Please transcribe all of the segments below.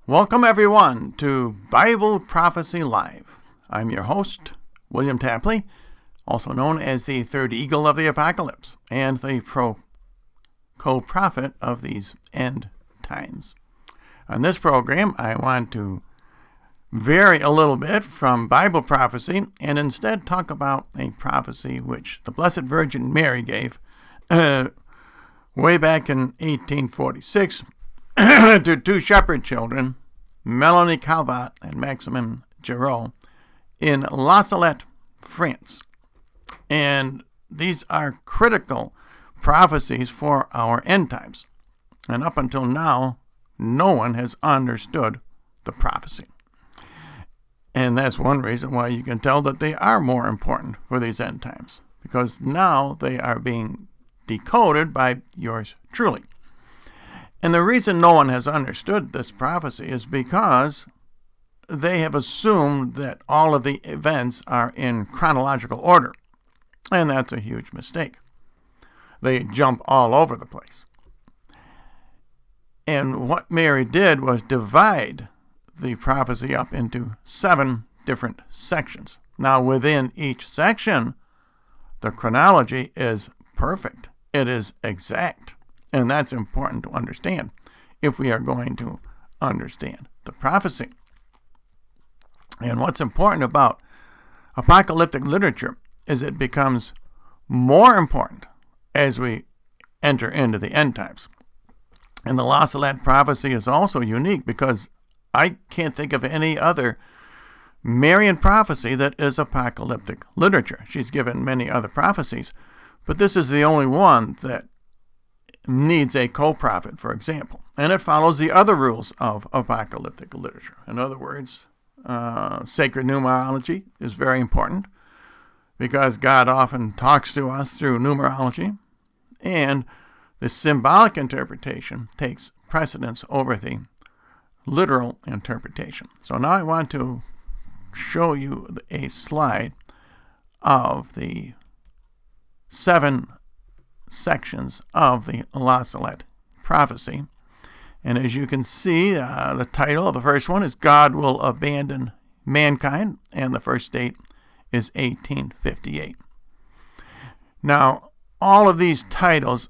Welcome, everyone, to Bible Prophecy Live. I'm your host, William Tapley, also known as the third eagle of the apocalypse and the co-prophet of these end times. On this program, I want to vary a little bit from Bible prophecy and instead talk about a prophecy which the Blessed Virgin Mary gave way back in 1846 to two shepherd children, Melanie Calvat and Maximin Giraud, in La Salette, France. And these are critical prophecies for our end times. And up until now, no one has understood the prophecy. And that's one reason why you can tell that they are more important for these end times, because now they are being decoded by yours truly. And the reason no one has understood this prophecy is because they have assumed that all of the events are in chronological order. And that's a huge mistake. They jump all over the place. And what Mary did was divide the prophecy up into 7 different sections. Now, within each section, the chronology is perfect. It is exact. And that's important to understand if we are going to understand the prophecy. And what's important about apocalyptic literature is it becomes more important as we enter into the end times. And the La Salette prophecy is also unique because I can't think of any other Marian prophecy that is apocalyptic literature. She's given many other prophecies, but this is the only one that needs a co-prophet, for example. And it follows the other rules of apocalyptic literature. In other words, sacred numerology is very important because God often talks to us through numerology, and the symbolic interpretation takes precedence over the literal interpretation. So now I want to show you a slide of the 7 sections of the La Salette prophecy. And as you can see, the title of the first one is God Will Abandon Mankind, and the first date is 1858. Now, all of these titles,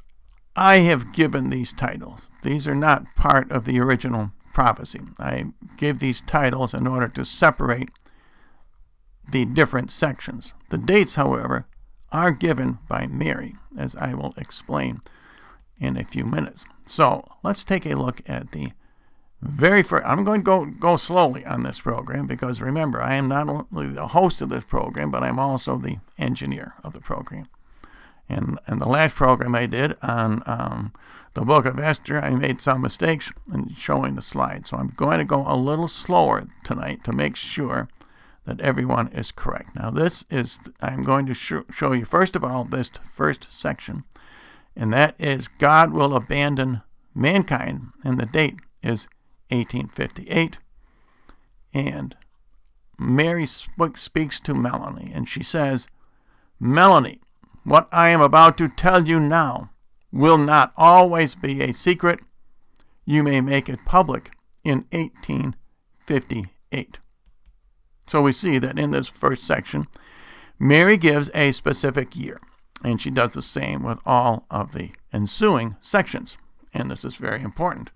I have given these titles. These are not part of the original prophecy. I gave these titles in order to separate the different sections. The dates, however, are given by Mary, as I will explain in a few minutes. So let's take a look at the very first. I'm going to go slowly on this program because remember, I am not only the host of this program, but I'm also the engineer of the program. And the last program I did on the book of Esther, I made some mistakes in showing the slide. So I'm going to go a little slower tonight to make sure that everyone is correct. Now I'm going to show you first of all this first section, and that is God Will Abandon Mankind, and the date is 1858. And Mary speaks to Melanie, and she says, Melanie, what I am about to tell you now will not always be a secret. You may make it public in 1858. So we see that in this first section, Mary gives a specific year, and she does the same with all of the ensuing sections. And this is very important.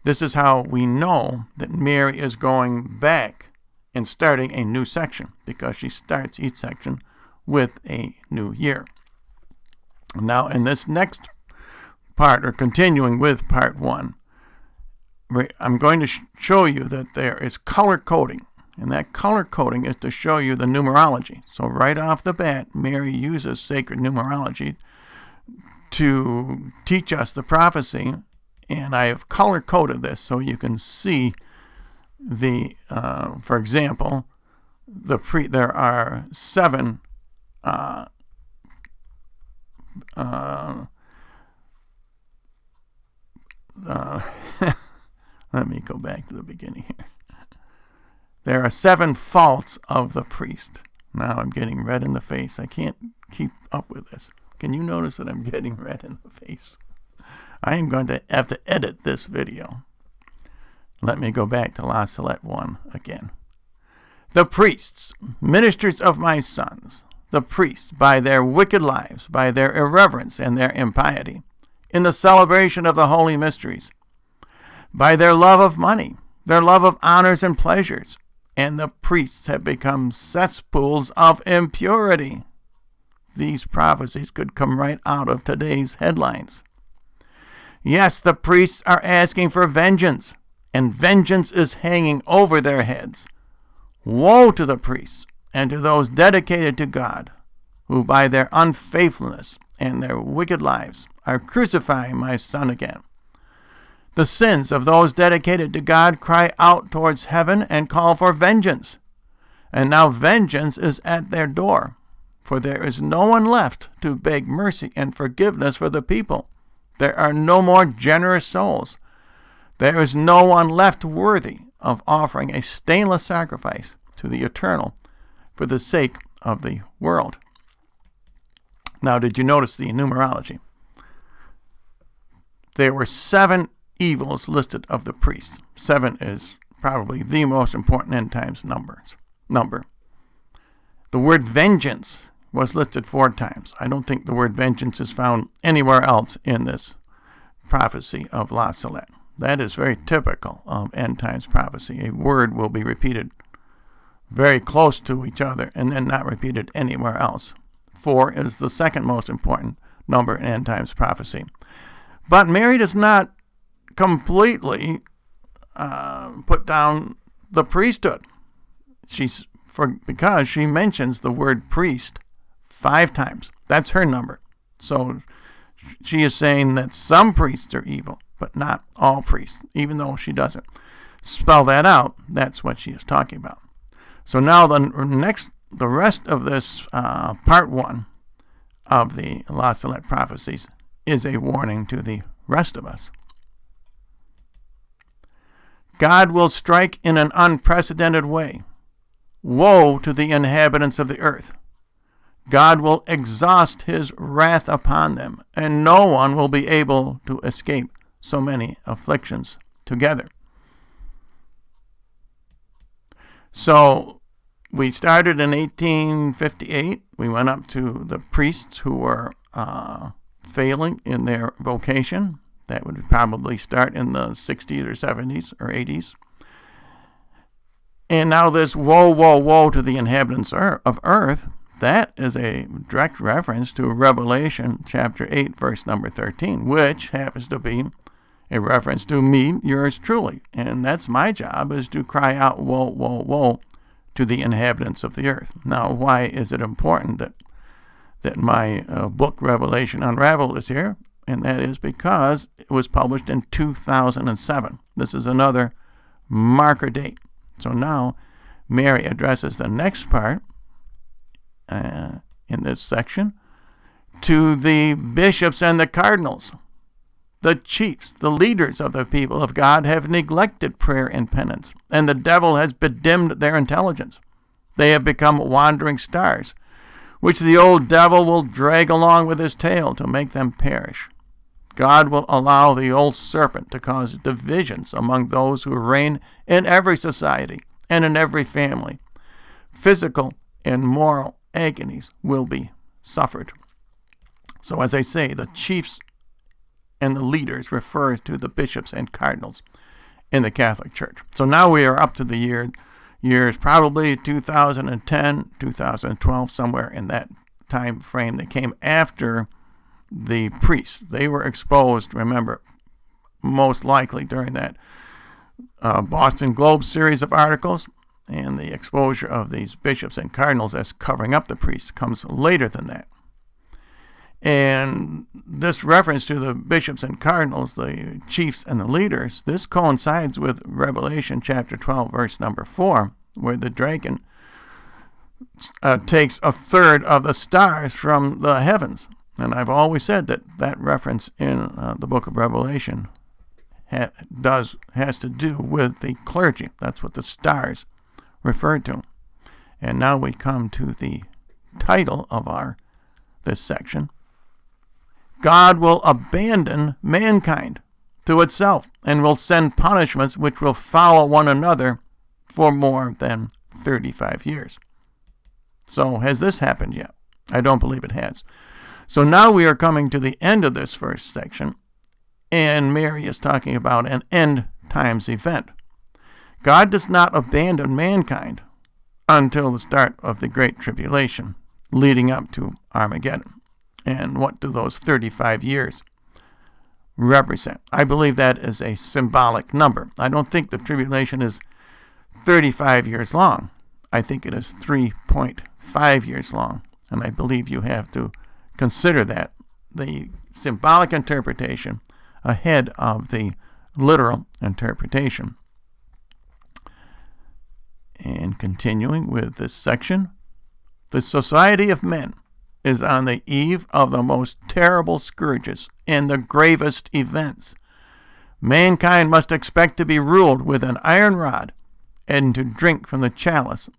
This is how we know that Mary is going back and starting a new section, because she starts each section with a new year. Now, in this next part, or continuing with part 1, I'm going to show you that there is color coding. And that color coding is to show you the numerology. So right off the bat, Mary uses sacred numerology to teach us the prophecy. And I have color coded this so you can see for example, there are 7 let me go back to the beginning here. There are 7 faults of the priest. Now I'm getting red in the face. I can't keep up with this. Can you notice that I'm getting red in the face? I am going to have to edit this video. Let me go back to La Salette 1 again. The priests, ministers of my sons, the priests, by their wicked lives, by their irreverence and their impiety, in the celebration of the holy mysteries, by their love of money, their love of honors and pleasures, and the priests have become cesspools of impurity. These prophecies could come right out of today's headlines. Yes, the priests are asking for vengeance, and vengeance is hanging over their heads. Woe to the priests and to those dedicated to God, who by their unfaithfulness and their wicked lives are crucifying my Son again. The sins of those dedicated to God cry out towards heaven and call for vengeance. And now vengeance is at their door, for there is no one left to beg mercy and forgiveness for the people. There are no more generous souls. There is no one left worthy of offering a stainless sacrifice to the eternal for the sake of the world. Now, did you notice the numerology? There were 7 evils listed of the priests. 7 is probably the most important end times number. The word vengeance was listed 4 times. I don't think the word vengeance is found anywhere else in this prophecy of La Salette. That is very typical of end times prophecy. A word will be repeated very close to each other and then not repeated anywhere else. 4 is the second most important number in end times prophecy. But Mary does not completely put down the priesthood. Because she mentions the word priest 5 times. That's her number. So she is saying that some priests are evil, but not all priests. Even though she doesn't spell that out, that's what she is talking about. So now the rest of this part 1 of the La Salette prophecies is a warning to the rest of us. God will strike in an unprecedented way. Woe to the inhabitants of the earth. God will exhaust his wrath upon them, and no one will be able to escape so many afflictions together. So we started in 1858. We went up to the priests who were failing in their vocation. That would probably start in the 60s or 70s or 80s. And now this woe, woe, woe to the inhabitants of earth, that is a direct reference to Revelation chapter 8, verse number 13, which happens to be a reference to me, yours truly. And that's my job, is to cry out woe, woe, woe to the inhabitants of the earth. Now, why is it important that my book, Revelation Unraveled, is here? And that is because it was published in 2007. This is another marker date. So now Mary addresses the next part in this section to the bishops and the cardinals. The chiefs, the leaders of the people of God, have neglected prayer and penance, and the devil has bedimmed their intelligence. They have become wandering stars, which the old devil will drag along with his tail to make them perish. God will allow the old serpent to cause divisions among those who reign in every society and in every family. Physical and moral agonies will be suffered. So as I say, the chiefs and the leaders refer to the bishops and cardinals in the Catholic Church. So now we are up to the years probably 2010, 2012, somewhere in that time frame. They came after the priests. They were exposed, remember, most likely during that Boston Globe series of articles, and the exposure of these bishops and cardinals as covering up the priests comes later than that. And this reference to the bishops and cardinals, the chiefs and the leaders, this coincides with Revelation chapter 12, verse number 4, where the dragon takes a third of the stars from the heavens. And I've always said that reference in the book of Revelation has to do with the clergy. That's what the stars refer to. And now we come to the title of this section. God will abandon mankind. to itself and will send punishments which will follow one another for more than 35 years. So has this happened yet? I don't believe it has. So now we are coming to the end of this first section, and Mary is talking about an end times event. God does not abandon mankind until the start of the Great Tribulation, leading up to Armageddon. And what do those 35 years represent? I believe that is a symbolic number. I don't think the tribulation is 35 years long. I think it is 3.5 years long. And I believe you have to consider that, the symbolic interpretation, ahead of the literal interpretation. And continuing with this section, the society of men is on the eve of the most terrible scourges and the gravest events. Mankind must expect to be ruled with an iron rod and to drink from the chalice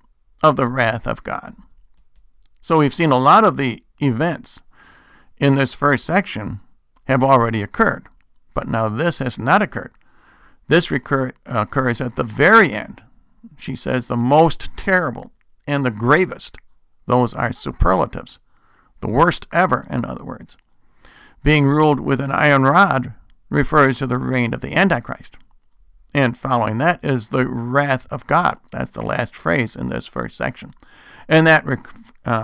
of the wrath of God. So we've seen a lot of the events in this first section have already occurred, but now this has not occurred. This occurs at the very end. She says the most terrible and the gravest. Those are superlatives. The worst ever, in other words. Being ruled with an iron rod refers to the reign of the Antichrist. And following that is the wrath of God. That's the last phrase in this first section. And that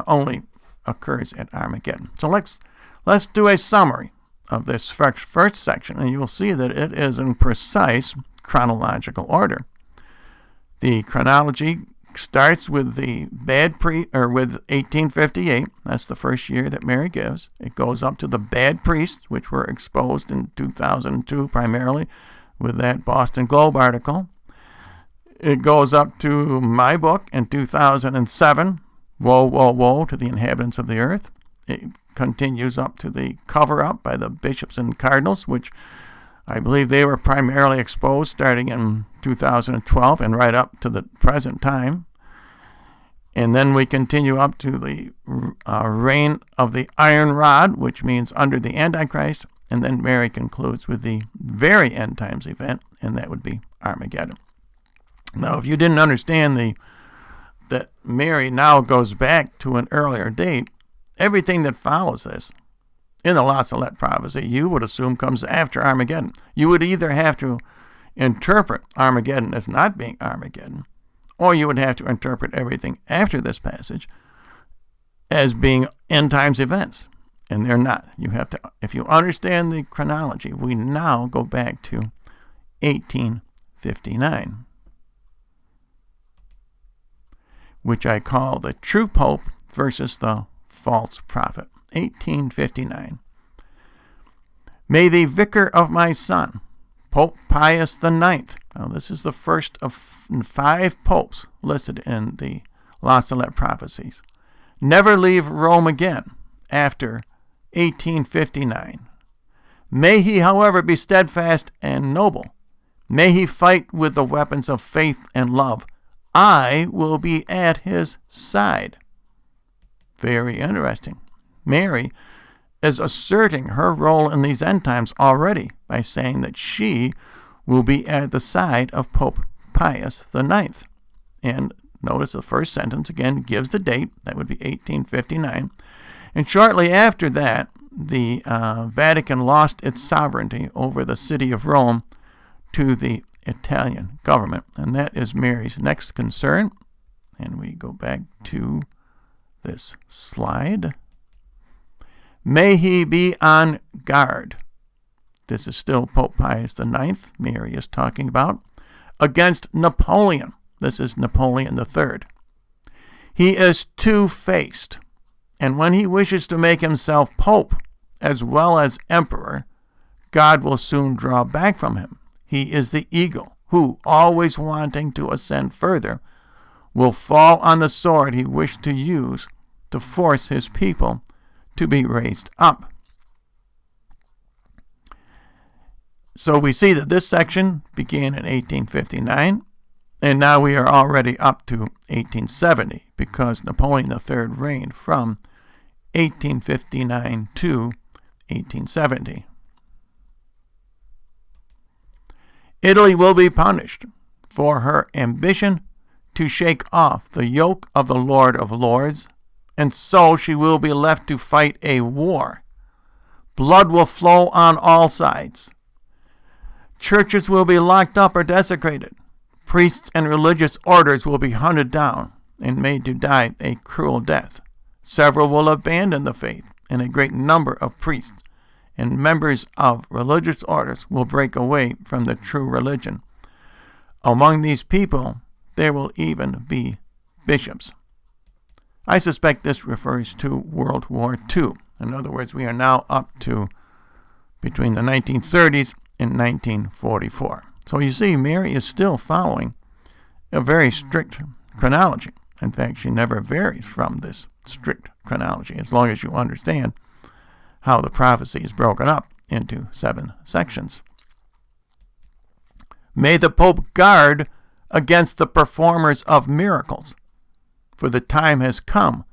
only occurs at Armageddon. So let's do a summary of this first section, and you'll see that it is in precise chronological order. The chronology starts with the with 1858. That's the first year that Mary gives. It goes up to the bad priests, which were exposed in 2002 primarily with that Boston Globe article. It goes up to my book in 2007, Woe, Woe, Woe to the Inhabitants of the Earth. It continues up to the cover-up by the bishops and cardinals, which I believe they were primarily exposed starting in 2012 and right up to the present time. And then we continue up to the reign of the iron rod, which means under the Antichrist. And then Mary concludes with the very end times event, and that would be Armageddon. Now, if you didn't understand that Mary now goes back to an earlier date, everything that follows this in the Salette prophecy, you would assume comes after Armageddon. You would either have to interpret Armageddon as not being Armageddon, or you would have to interpret everything after this passage as being end times events. And they're not. You have to, if you understand the chronology, we now go back to 1859, which I call the true pope versus the false prophet. 1859. May the vicar of my son, Pope Pius IX, now this is the first of 5 popes listed in the Salette prophecies, never leave Rome again after 1859. May he, however, be steadfast and noble. May he fight with the weapons of faith and love. I will be at his side. Very interesting. Mary is asserting her role in these end times already by saying that she will be at the side of Pope Pius IX. And notice the first sentence again gives the date. That would be 1859. And shortly after that, the Vatican lost its sovereignty over the city of Rome to the Italian government. And that is Mary's next concern. And we go back to this slide. May he be on guard. This is still Pope Pius IX, Mary is talking about, against Napoleon. This is Napoleon III. He is two-faced, and when he wishes to make himself pope as well as emperor, God will soon draw back from him. He is the eagle who, always wanting to ascend further, will fall on the sword he wished to use to force his people to be raised up. So we see that this section began in 1859, and now we are already up to 1870 because Napoleon III reigned from 1859 to 1870. Italy will be punished for her ambition to shake off the yoke of the Lord of Lords, and so she will be left to fight a war. Blood will flow on all sides. Churches will be locked up or desecrated. Priests and religious orders will be hunted down and made to die a cruel death. Several will abandon the faith, and a great number of priests and members of religious orders will break away from the true religion. Among these people, there will even be bishops. I suspect this refers to World War II. In other words, we are now up to between the 1930s and 1944. So you see, Mary is still following a very strict chronology. In fact, she never varies from this strict chronology, as long as you understand how the prophecy is broken up into 7 sections. May the Pope guard against the performers of miracles, for the time has come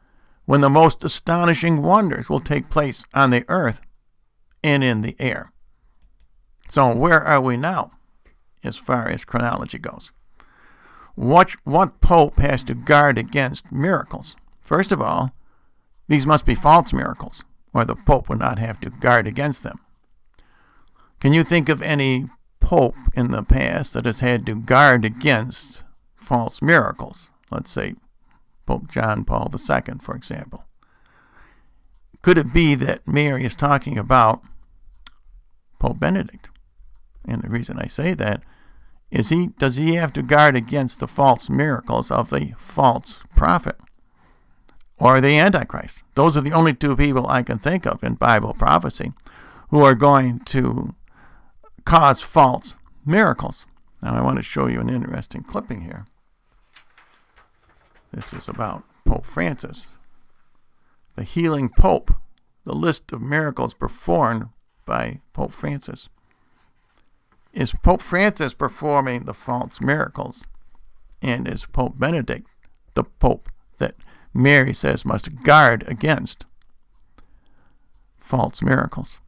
when the most astonishing wonders will take place on the earth and in the air. So where are we now as far as chronology goes? What Pope has to guard against miracles? First of all, these must be false miracles, or the Pope would not have to guard against them. Can you think of any Pope in the past that has had to guard against false miracles? Let's say Pope John Paul II, for example. Could it be that Mary is talking about Pope Benedict? And the reason I say that is does he have to guard against the false miracles of the false prophet or the Antichrist? Those are the only 2 people I can think of in Bible prophecy who are going to cause false miracles. Now I want to show you an interesting clipping here. This is about Pope Francis, the healing Pope, the list of miracles performed by Pope Francis. Is Pope Francis performing the false miracles? And is Pope Benedict the Pope that Mary says must guard against false miracles?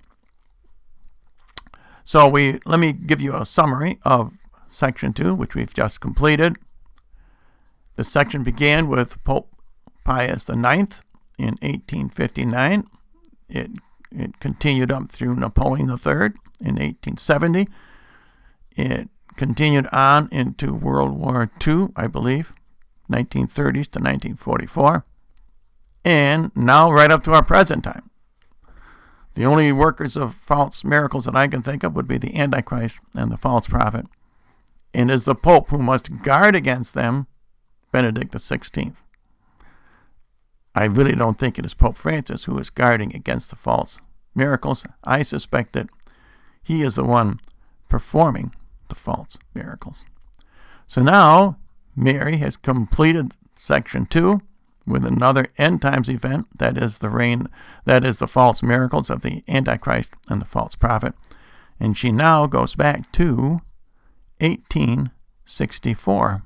So let me give you a summary of section 2, which we've just completed. The section began with Pope Pius IX in 1859. It continued up through Napoleon III in 1870. It continued on into World War II, I believe, 1930s to 1944. And now right up to our present time. The only workers of false miracles that I can think of would be the Antichrist and the false prophet. And is the Pope who must guard against them Benedict XVI. I really don't think it is Pope Francis who is guarding against the false miracles. I suspect that he is the one performing the false miracles. So now Mary has completed section 2 with another end times event, that is the false miracles of the Antichrist and the false prophet. And she now goes back to 1864.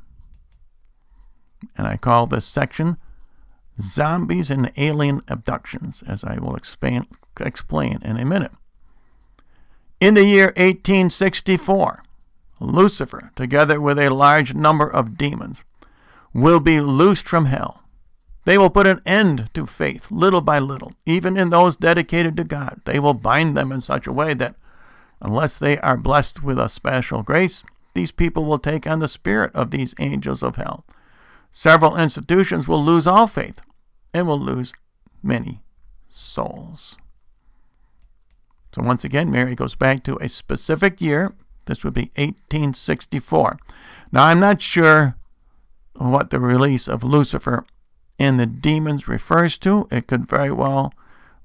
And I call this section Zombies and Alien Abductions, as I will explain in a minute. In the year 1864, Lucifer, together with a large number of demons, will be loosed from hell. They will put an end to faith little by little, even in those dedicated to God. They will bind them in such a way that, unless they are blessed with a special grace, these people will take on the spirit of these angels of hell. Several institutions will lose all faith and will lose many souls. So once again, Mary goes back to a specific year. This would be 1864. Now, I'm not sure what the release of Lucifer and the demons refers to. It could very well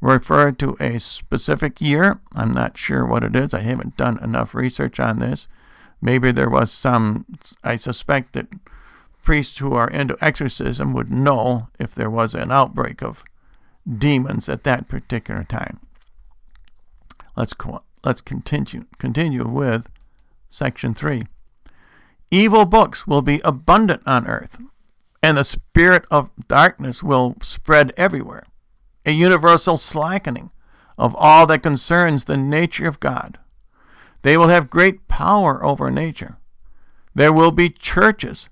refer to a specific year. I'm not sure what it is. I haven't done enough research on this. Maybe there was I suspect that priests who are into exorcism would know if there was an outbreak of demons at that particular time. Let's continue with section 3. Evil books will be abundant on earth, and the spirit of darkness will spread everywhere. A universal slackening of all that concerns the nature of God. They will have great power over nature. There will be churches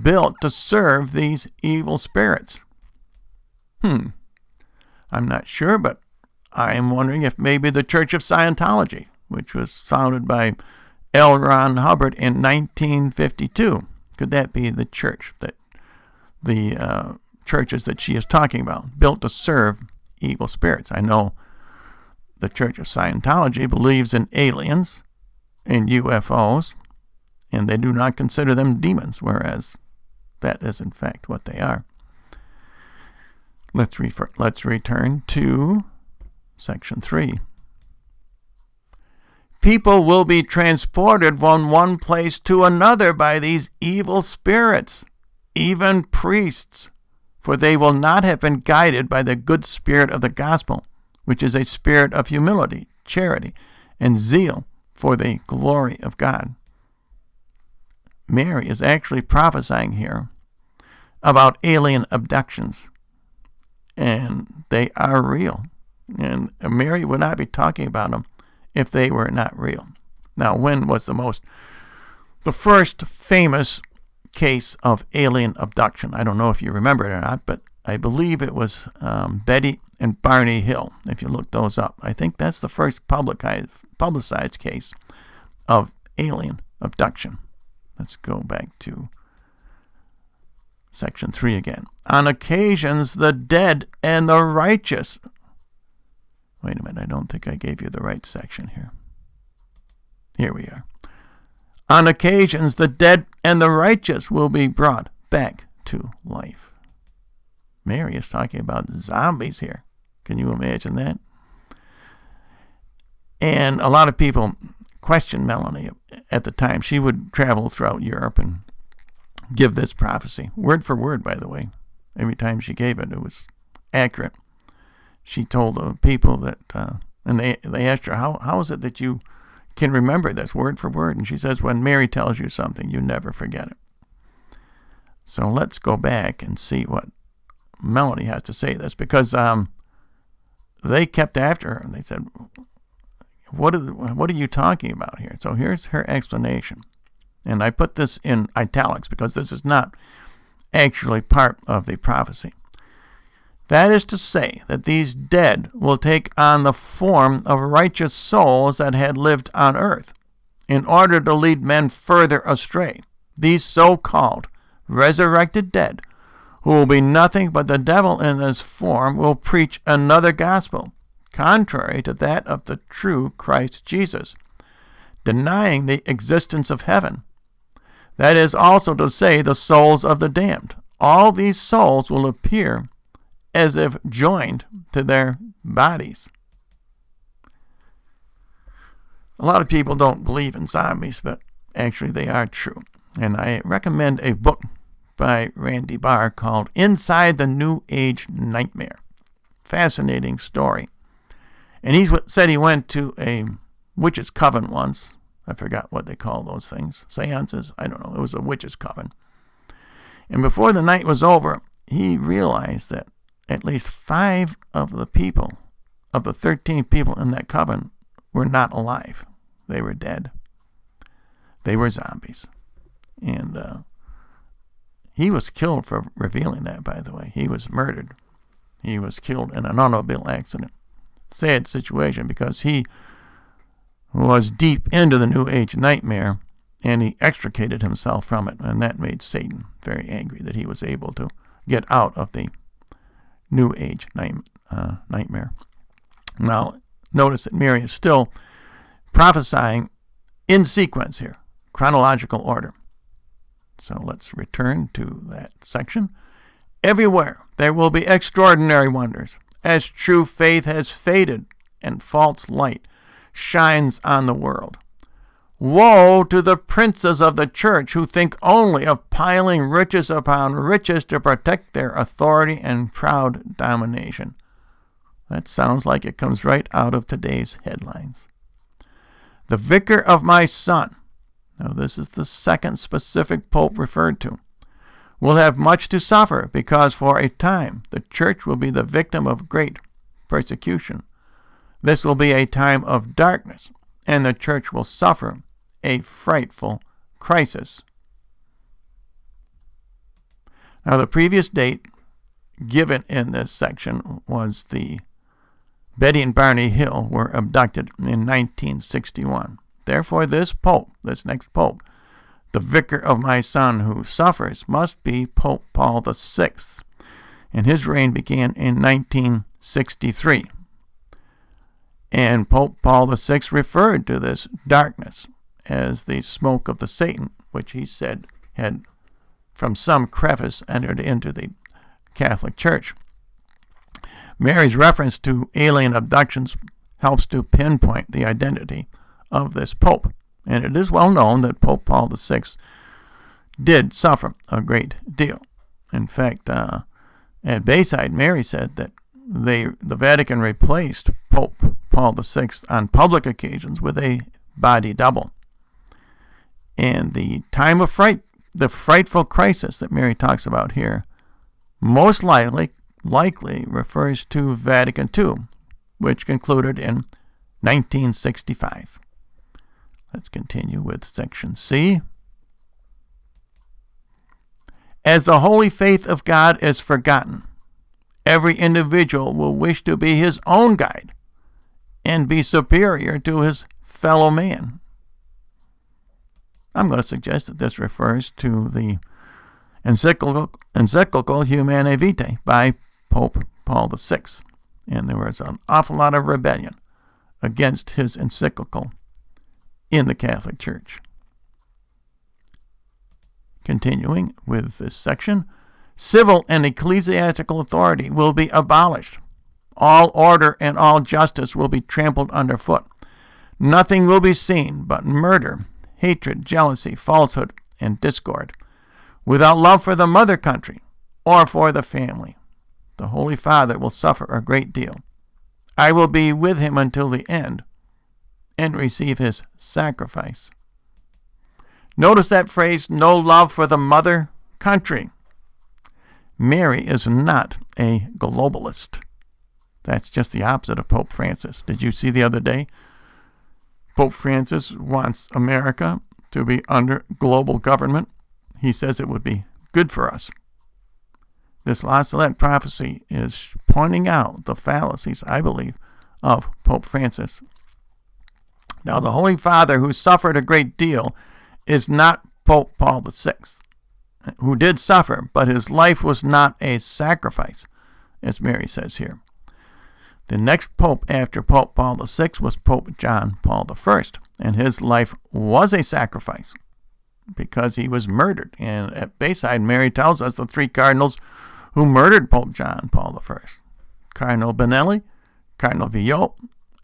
built to serve these evil spirits. I'm not sure, but I'm wondering if maybe the Church of Scientology, which was founded by L. Ron Hubbard in 1952, could that be the church that the churches that she is talking about, built to serve evil spirits? I know the Church of Scientology believes in aliens, in UFOs, and they do not consider them demons, whereas that is in fact what they are. Let's return to section 3. People will be transported from one place to another by these evil spirits, even priests, for they will not have been guided by the good spirit of the gospel, which is a spirit of humility, charity, and zeal for the glory of God. Mary is actually prophesying here about alien abductions, and they are real. And Mary would not be talking about them if they were not real. Now, when was the first famous case of alien abduction? I don't know if you remember it or not, but I believe it was Betty and Barney Hill. If you look those up, I think that's the first publicized case of alien abduction. Let's go back to section 3 again. On occasions, the dead and the righteous. Wait a minute, I don't think I gave you the right section here. Here we are. On occasions, the dead and the righteous will be brought back to life. Mary is talking about zombies here. Can you imagine that? And a lot of people questioned Melanie at the time. She would travel throughout Europe and give this prophecy, word for word, by the way. Every time she gave it, it was accurate. She told the people that, and they asked her, how is it that you can remember this word for word? And she says, when Mary tells you something, you never forget it. So let's go back and see what Melanie has to say this, because they kept after her and they said, what are you talking about here? So here's her explanation. And I put this in italics because this is not actually part of the prophecy. That is to say that these dead will take on the form of righteous souls that had lived on earth in order to lead men further astray. These so-called resurrected dead, who will be nothing but the devil in this form, will preach another gospel, contrary to that of the true Christ Jesus, denying the existence of heaven. That is also to say, the souls of the damned. All these souls will appear as if joined to their bodies. A lot of people don't believe in zombies, but actually they are true. And I recommend a book by Randy Barr called Inside the New Age Nightmare. Fascinating story. And he said he went to a witch's coven once. I forgot what they call those things. Seances? I don't know. It was a witch's coven. And before the night was over, he realized that at least 5 of the people, of the 13 people in that coven, were not alive. They were dead. They were zombies. And he was killed for revealing that, by the way. He was murdered. He was killed in an automobile accident. Sad situation, because he was deep into the New Age nightmare, and he extricated himself from it, and that made Satan very angry that he was able to get out of the New Age nightmare. Now, notice that Mary is still prophesying in sequence here, chronological order. So let's return to that section. Everywhere there will be extraordinary wonders, as true faith has faded and false light shines on the world. Woe to the princes of the church who think only of piling riches upon riches to protect their authority and proud domination. That sounds like it comes right out of today's headlines. The vicar of my son, now this is the second specific pope referred to, will have much to suffer, because for a time the church will be the victim of great persecution. This will be a time of darkness, and the church will suffer a frightful crisis. Now, the previous date given in this section was the Betty and Barney Hill were abducted in 1961. Therefore, this next pope, the vicar of my son who suffers, must be Pope Paul VI, and his reign began in 1963. And Pope Paul VI referred to this darkness as the smoke of the Satan, which he said had from some crevice entered into the Catholic Church. Mary's reference to alien abductions helps to pinpoint the identity of this pope, and it is well known that Pope Paul VI did suffer a great deal. In fact, at Bayside, Mary said that the Vatican replaced Pope Paul VI on public occasions with a body double. And the time of fright, the frightful crisis that Mary talks about here, most likely refers to Vatican II, which concluded in 1965. Let's continue with section C. As the holy faith of God is forgotten, every individual will wish to be his own guide and be superior to his fellow man. I'm going to suggest that this refers to the encyclical Humanae Vitae by Pope Paul VI, and there was an awful lot of rebellion against his encyclical in the Catholic Church. Continuing with this section, civil and ecclesiastical authority will be abolished. All order and all justice will be trampled underfoot. Nothing will be seen but murder, hatred, jealousy, falsehood, and discord, without love for the mother country or for the family. The Holy Father will suffer a great deal. I will be with him until the end and receive his sacrifice. Notice that phrase, no love for the mother country. Mary is not a globalist. That's just the opposite of Pope Francis. Did you see the other day? Pope Francis wants America to be under global government. He says it would be good for us. This La Salette prophecy is pointing out the fallacies, I believe, of Pope Francis. Now, the Holy Father, who suffered a great deal, is not Pope Paul VI, who did suffer, but his life was not a sacrifice, as Mary says here. The next pope after Pope Paul VI was Pope John Paul I, and his life was a sacrifice because he was murdered. And at Bayside, Mary tells us the three cardinals who murdered Pope John Paul I: Cardinal Benelli, Cardinal Villot,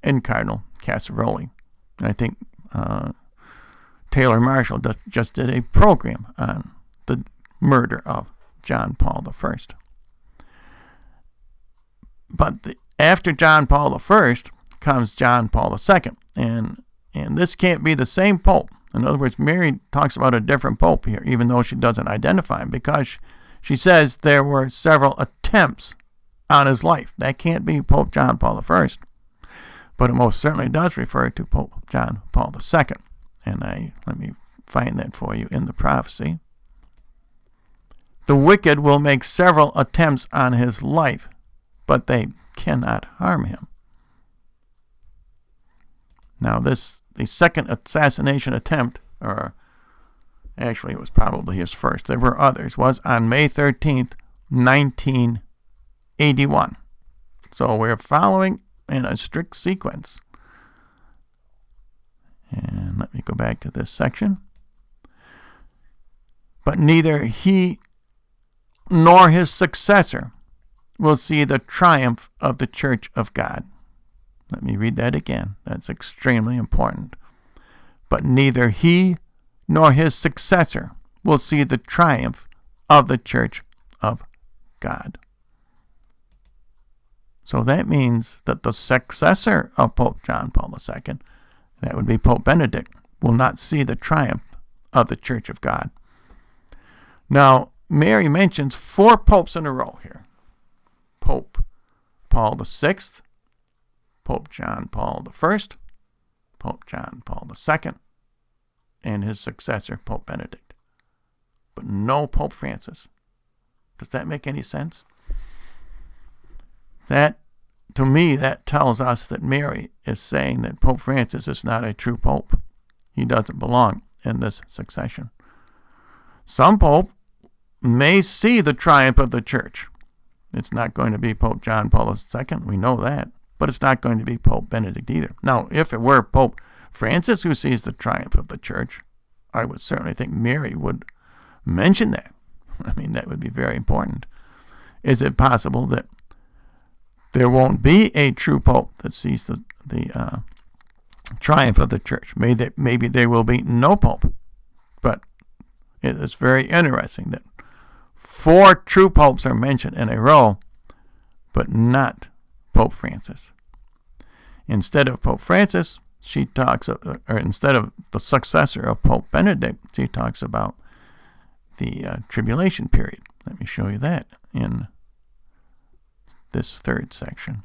and Cardinal Casseroli. I think Taylor Marshall just did a program on the murder of John Paul I. But after John Paul I comes John Paul II, and this can't be the same pope. In other words, Mary talks about a different pope here, even though she doesn't identify him, because she says there were several attempts on his life. That can't be Pope John Paul I, but it most certainly does refer to Pope John Paul II. And let me find that for you in the prophecy. The wicked will make several attempts on his life, but they cannot harm him. Now, the second assassination attempt, or actually it was probably his first, there were others, was on May 13th, 1981. So we're following in a strict sequence. And let me go back to this section. But neither he nor his successor will see the triumph of the Church of God. Let me read that again. That's extremely important. But neither he nor his successor will see the triumph of the Church of God. So that means that the successor of Pope John Paul II, that would be Pope Benedict, will not see the triumph of the Church of God. Now, Mary mentions 4 popes in a row here. Pope Paul VI, Pope John Paul I, Pope John Paul II, and his successor, Pope Benedict. But no Pope Francis. Does that make any sense? To me, that tells us that Mary is saying that Pope Francis is not a true pope. He doesn't belong in this succession. Some pope may see the triumph of the church. It's not going to be Pope John Paul II, we know that, but it's not going to be Pope Benedict either. Now, if it were Pope Francis who sees the triumph of the church, I would certainly think Mary would mention that. I mean, that would be very important. Is it possible that there won't be a true pope that sees the triumph of the church? Maybe there will be no pope. But it is very interesting that 4 true popes are mentioned in a row, but not Pope Francis. Instead of Pope Francis, instead of the successor of Pope Benedict, she talks about the tribulation period. Let me show you that in this 3rd section.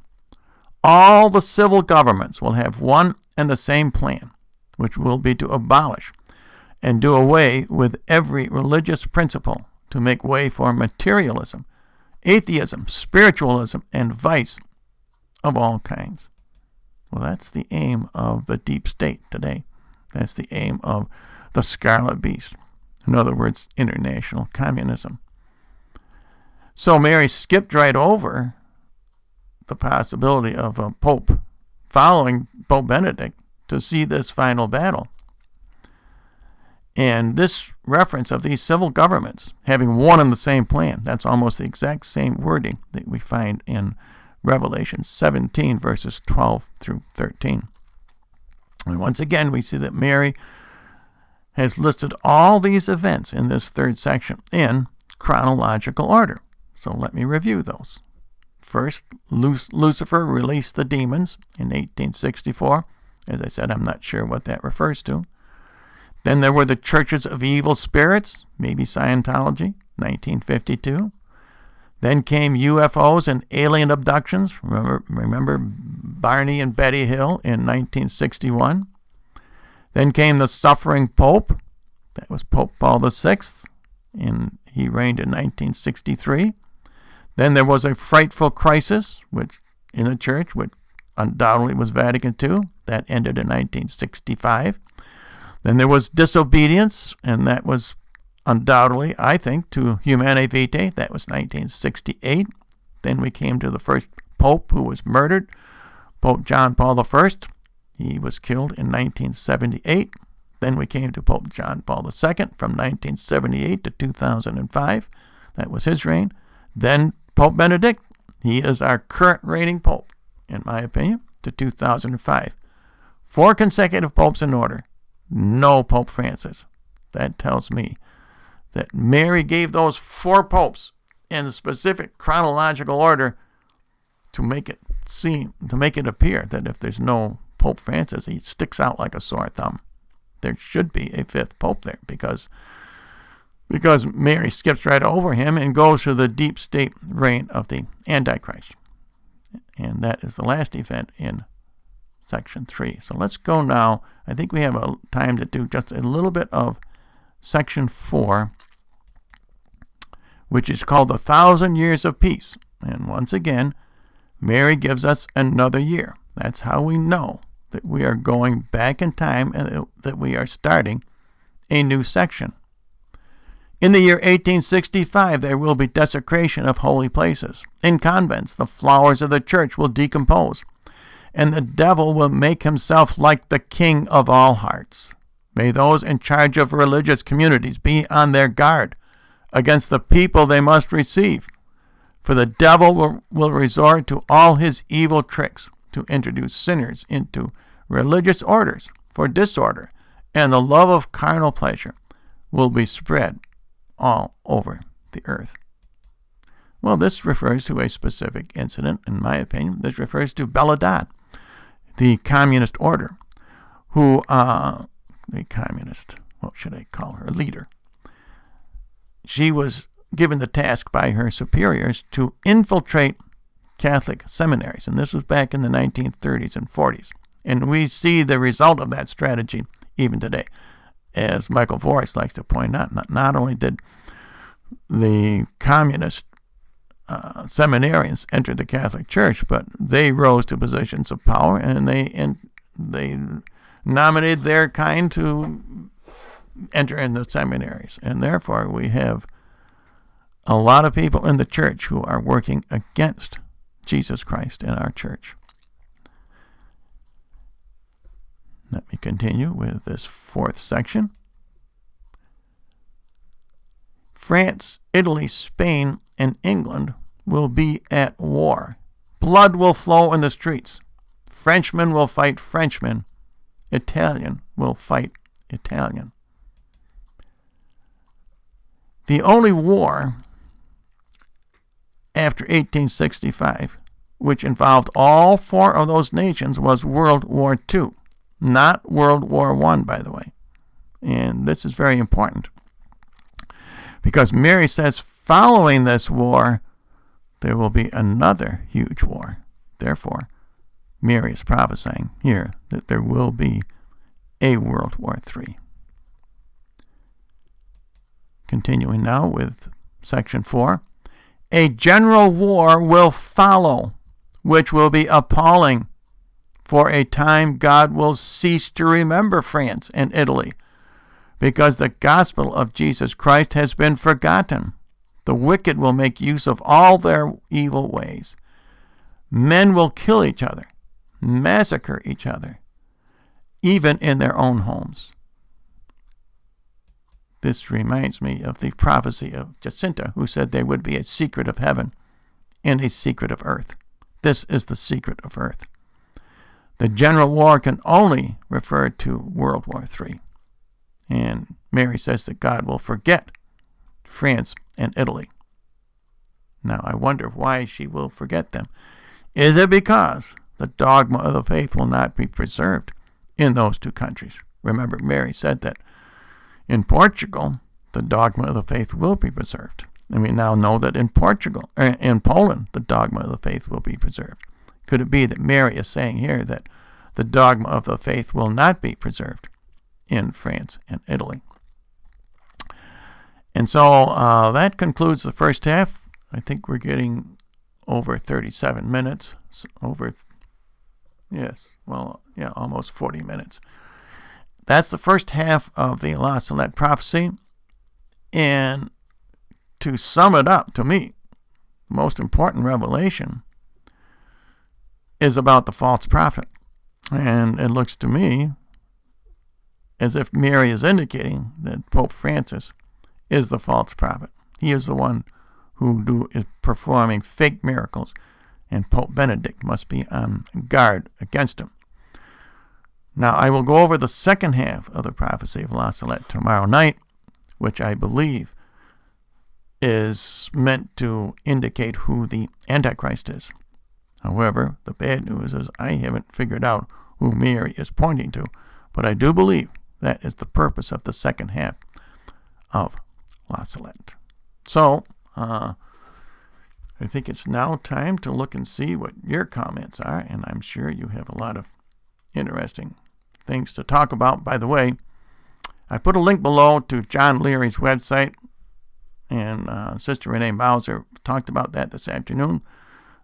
All the civil governments will have one and the same plan, which will be to abolish and do away with every religious principle, to make way for materialism, atheism, spiritualism, and vice of all kinds. Well, that's the aim of the deep state today. That's the aim of the Scarlet Beast. In other words, international communism. So Mary skipped right over the possibility of a pope following Pope Benedict to see this final battle. And this reference of these civil governments having one and the same plan, that's almost the exact same wording that we find in Revelation 17, verses 12 through 13. And once again, we see that Mary has listed all these events in this 3rd section in chronological order. So let me review those. First, Lucifer released the demons in 1864. As I said, I'm not sure what that refers to. Then there were the churches of evil spirits, maybe Scientology, 1952. Then came UFOs and alien abductions. Remember Barney and Betty Hill in 1961. Then came the suffering Pope. That was Pope Paul VI. He reigned in 1963. Then there was a frightful crisis in the church, which undoubtedly was Vatican II. That ended in 1965. Then there was disobedience, and that was undoubtedly, I think, to Humanae Vitae. That was 1968. Then we came to the first pope who was murdered, Pope John Paul I. He was killed in 1978. Then we came to Pope John Paul II from 1978 to 2005. That was his reign. Then Pope Benedict. He is our current reigning pope, in my opinion, to 2005. 4 consecutive popes in order. No Pope Francis. That tells me that Mary gave those 4 popes in specific chronological order to make it appear that if there's no Pope Francis, he sticks out like a sore thumb. There should be a 5th pope there because Mary skips right over him and goes to the deep state reign of the Antichrist. And that is the last event in section 3. So let's go now. I think we have a time to do just a little bit of section 4, which is called the 1,000 Years of Peace. And once again, Mary gives us another year. That's how we know that we are going back in time and that we are starting a new section. In the year 1865, there will be desecration of holy places. In convents, the flowers of the church will decompose, and the devil will make himself like the king of all hearts. May those in charge of religious communities be on their guard against the people they must receive, for the devil will resort to all his evil tricks to introduce sinners into religious orders for disorder, and the love of carnal pleasure will be spread all over the earth. Well, this refers to a specific incident, in my opinion. This refers to Belladonna, the communist order, what should I call her, leader. She was given the task by her superiors to infiltrate Catholic seminaries, and this was back in the 1930s and 40s. And we see the result of that strategy even today. As Michael Voris likes to point out, not only did the communist seminarians enter the Catholic Church, but they rose to positions of power, and they nominated their kind to enter in the seminaries. And therefore, we have a lot of people in the church who are working against Jesus Christ in our church. Let me continue with this fourth section. France, Italy, Spain, and England will be at war. Blood will flow in the streets. Frenchmen will fight Frenchmen. Italian will fight Italian. The only war after 1865 which involved all four of those nations was World War II. Not World War I, by the way. And this is very important, because Mary says following this war, there will be another huge war. Therefore, Mary is prophesying here that there will be a World War III. Continuing now with section 4. A general war will follow, which will be appalling. For a time, God will cease to remember France and Italy, because the gospel of Jesus Christ has been forgotten. The wicked will make use of all their evil ways. Men will kill each other, massacre each other, even in their own homes. This reminds me of the prophecy of Jacinta, who said there would be a secret of heaven and a secret of earth. This is the secret of earth. The general war can only refer to World War III. And Mary says that God will forget France and Italy. Now, I wonder why she will forget them. Is it because the dogma of the faith will not be preserved in those two countries? Remember, Mary said that in Portugal, the dogma of the faith will be preserved. And we now know that in Poland, the dogma of the faith will be preserved. Could it be that Mary is saying here that the dogma of the faith will not be preserved in France and Italy? And so that concludes the first half. I think we're getting over 37 minutes. Almost 40 minutes. That's the first half of the La Salette prophecy. And to sum it up, to me, the most important revelation is about the false prophet. And it looks to me as if Mary is indicating that Pope Francis is the false prophet. He is the one who is performing fake miracles, and Pope Benedict must be on guard against him. Now, I will go over the second half of the prophecy of La Salette tomorrow night, which I believe is meant to indicate who the Antichrist is. However, the bad news is I haven't figured out who Mary is pointing to, but I do believe that is the purpose of the second half of La Salette. So, I think it's now time to look and see what your comments are, and I'm sure you have a lot of interesting things to talk about. By the way, I put a link below to John Leary's website, and Sister Renee Mauser talked about that this afternoon.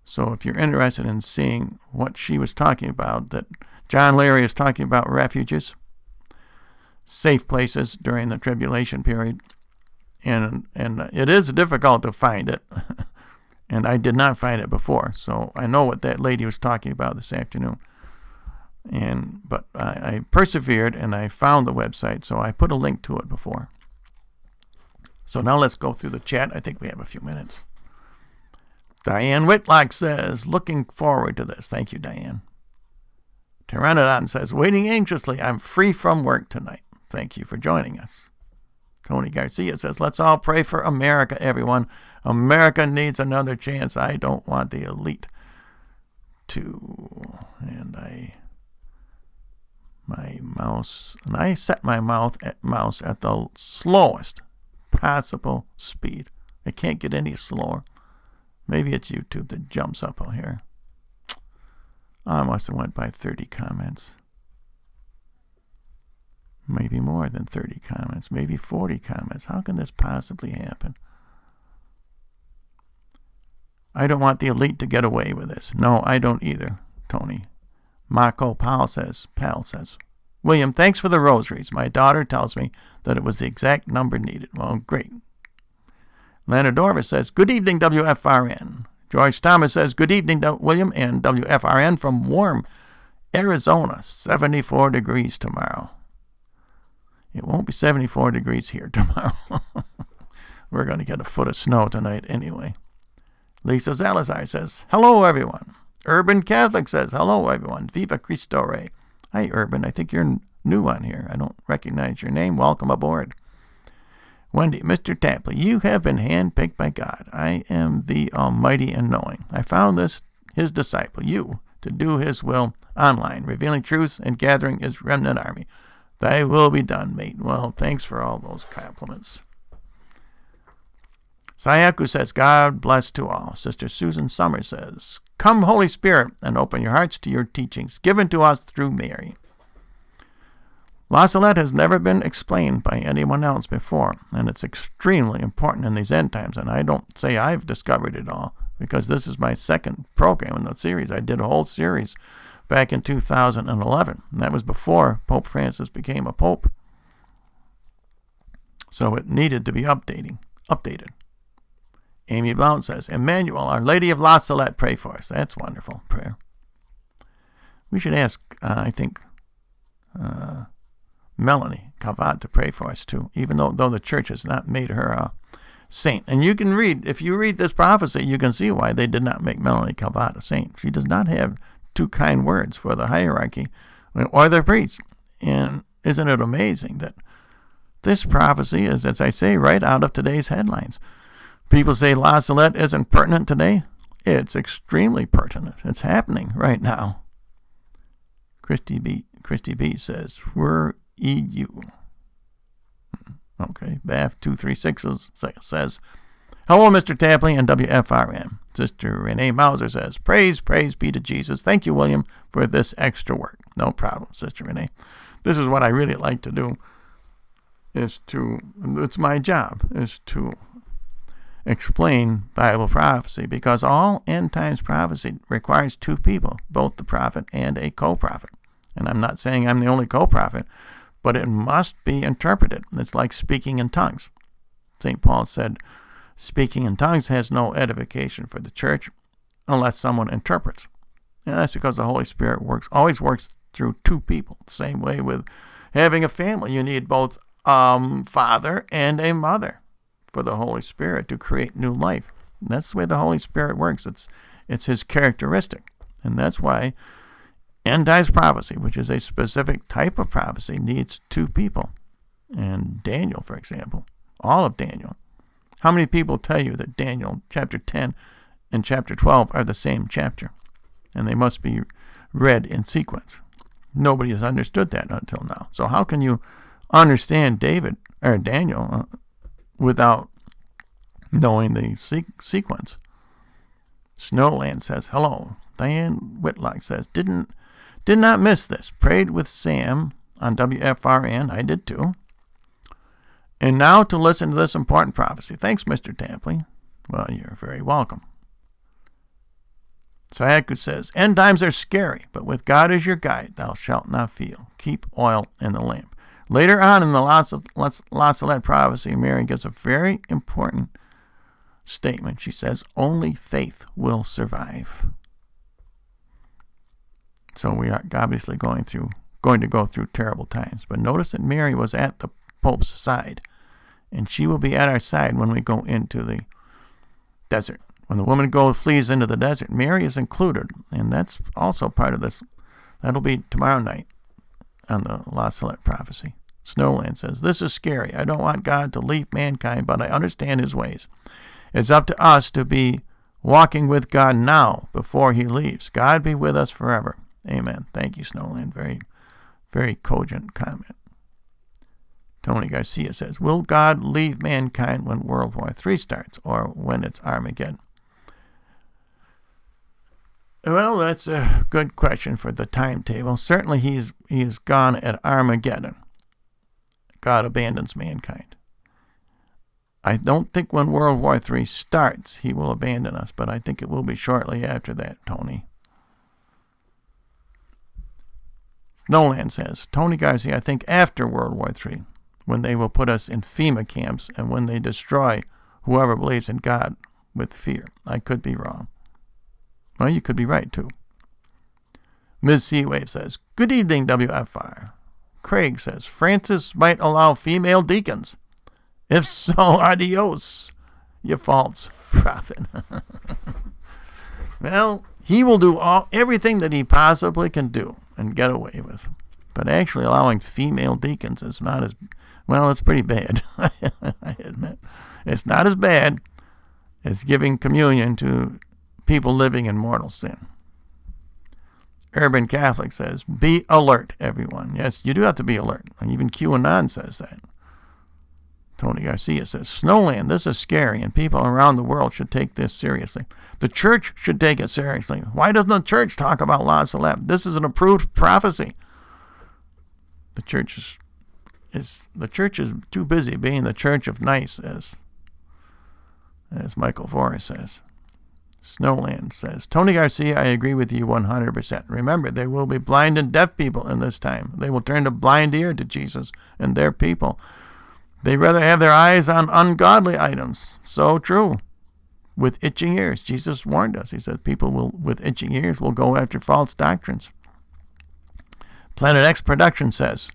So if you're interested in seeing what she was talking about, that John Leary is talking about refuges, safe places during the tribulation period, and it is difficult to find it, and I did not find it before, so I know what that lady was talking about this afternoon. But I persevered and I found the website, so I put a link to it before. So now let's go through the chat. I think we have a few minutes. Diane Whitlock says, looking forward to this. Thank you, Diane. Pteranodon says, waiting anxiously. I'm free from work tonight. Thank you for joining us. Tony Garcia says, let's all pray for America, everyone. America needs another chance. I don't want the elite to. And I set my mouse at the slowest possible speed. It can't get any slower. Maybe it's YouTube that jumps up on here. I must have went by 30 comments. Maybe more than 30 comments. Maybe 40 comments. How can this possibly happen? I don't want the elite to get away with this. No, I don't either, Tony. Mako Pal says, William, thanks for the rosaries. My daughter tells me that it was the exact number needed. Well, great. Leonard Orvis says, good evening, WFRN. George Thomas says, good evening, William and WFRN from warm Arizona, 74 degrees tomorrow. It won't be 74 degrees here tomorrow. We're going to get a foot of snow tonight anyway. Lisa Zalazar says, hello, everyone. Urban Catholic says, hello, everyone. Viva Cristo Rey. Hi, Urban. I think you're new on here. I don't recognize your name. Welcome aboard. Wendy, Mr. Tapley, you have been handpicked by God. I am the Almighty and knowing. I found his disciple, you, to do his will online, revealing truth and gathering his remnant army. Thy will be done, mate. Well, thanks for all those compliments. Sayaku says, God bless to all. Sister Susan Summers says, come, Holy Spirit, and open your hearts to your teachings, given to us through Mary. La Salette has never been explained by anyone else before, and it's extremely important in these end times, and I don't say I've discovered it all, because this is my second program in the series. I did a whole series back in 2011, and that was before Pope Francis became a pope. So it needed to be updated. Amy Blount says, Emmanuel, Our Lady of La Salette, pray for us. That's wonderful prayer. We should ask, I think, Melanie Cavad to pray for us too, even though the church has not made her a saint. And you can read, if you read this prophecy, you can see why they did not make Melanie Cavad a saint. She does not have two kind words for the hierarchy or the priests. And isn't it amazing that this prophecy is, as I say, right out of today's headlines? People say La Salette isn't pertinent today. It's extremely pertinent. It's happening right now. Christy B says, were you? Okay. BAF 236 says, hello, Mr. Tapley and WFRN. Sister Renee Mauser says, praise be to Jesus. Thank you, William, for this extra work. No problem, Sister Renee. This is what I really like to do, it's my job, is to explain Bible prophecy, because all end times prophecy requires two people, both the prophet and a co-prophet. And I'm not saying I'm the only co-prophet, but it must be interpreted. It's like speaking in tongues. St. Paul said, speaking in tongues has no edification for the church unless someone interprets. And that's because the Holy Spirit always works through two people. Same way with having a family. You need both father and a mother for the Holy Spirit to create new life. And that's the way the Holy Spirit works. It's his characteristic. And that's why end times prophecy, which is a specific type of prophecy, needs two people. And Daniel, for example, all of Daniel. How many people tell you that Daniel chapter 10 and chapter 12 are the same chapter? And they must be read in sequence. Nobody has understood that until now. So how can you understand Daniel without knowing the sequence? Snowland says, hello. Diane Whitlock says, did not miss this. Prayed with Sam on WFRN. I did too. And now to listen to this important prophecy. Thanks, Mr. Tapley. Well, you're very welcome. Sayaku says, end times are scary, but with God as your guide, thou shalt not feel. Keep oil in the lamp. Later on in the La Salette prophecy, Mary gives a very important statement. She says, only faith will survive. So we are obviously going to go through terrible times. But notice that Mary was at the Pope's side, and she will be at our side when we go into the desert. When the woman flees into the desert, Mary is included, and that's also part of this. That'll be tomorrow night on the La Salette prophecy. Snowland says, this is scary. I don't want God to leave mankind, but I understand his ways. It's up to us to be walking with God now before he leaves. God be with us forever. Amen. Thank you, Snowland. Very, very cogent comment. Tony Garcia says, will God leave mankind when World War III starts or when it's Armageddon? Well, that's a good question for the timetable. Certainly he's gone at Armageddon. God abandons mankind. I don't think when World War III starts he will abandon us, but I think it will be shortly after that, Tony. Nolan says, Tony Garcia, I think after World War III, when they will put us in FEMA camps and when they destroy whoever believes in God with fear. I could be wrong. Well, you could be right, too. Ms. Seawave says, good evening, WFR. Craig says, Francis might allow female deacons. If so, adios, you false prophet. Well, he will do everything that he possibly can do and get away with. But actually allowing female deacons is not as, well, it's pretty bad, I admit. It's not as bad as giving communion to people living in mortal sin. Urban Catholic says, be alert, everyone. Yes, you do have to be alert. Even QAnon says that. Tony Garcia says, Snowland, this is scary, and people around the world should take this seriously. The church should take it seriously. Why doesn't the church talk about La Salette? This is an approved prophecy. The church is too busy being the church of nice, as Michael Forrest says. Snowland says, Tony Garcia, I agree with you 100%. Remember, there will be blind and deaf people in this time. They will turn a blind ear to Jesus and their people. They'd rather have their eyes on ungodly items. So true. With itching ears. Jesus warned us. He said people with itching ears will go after false doctrines. Planet X Production says,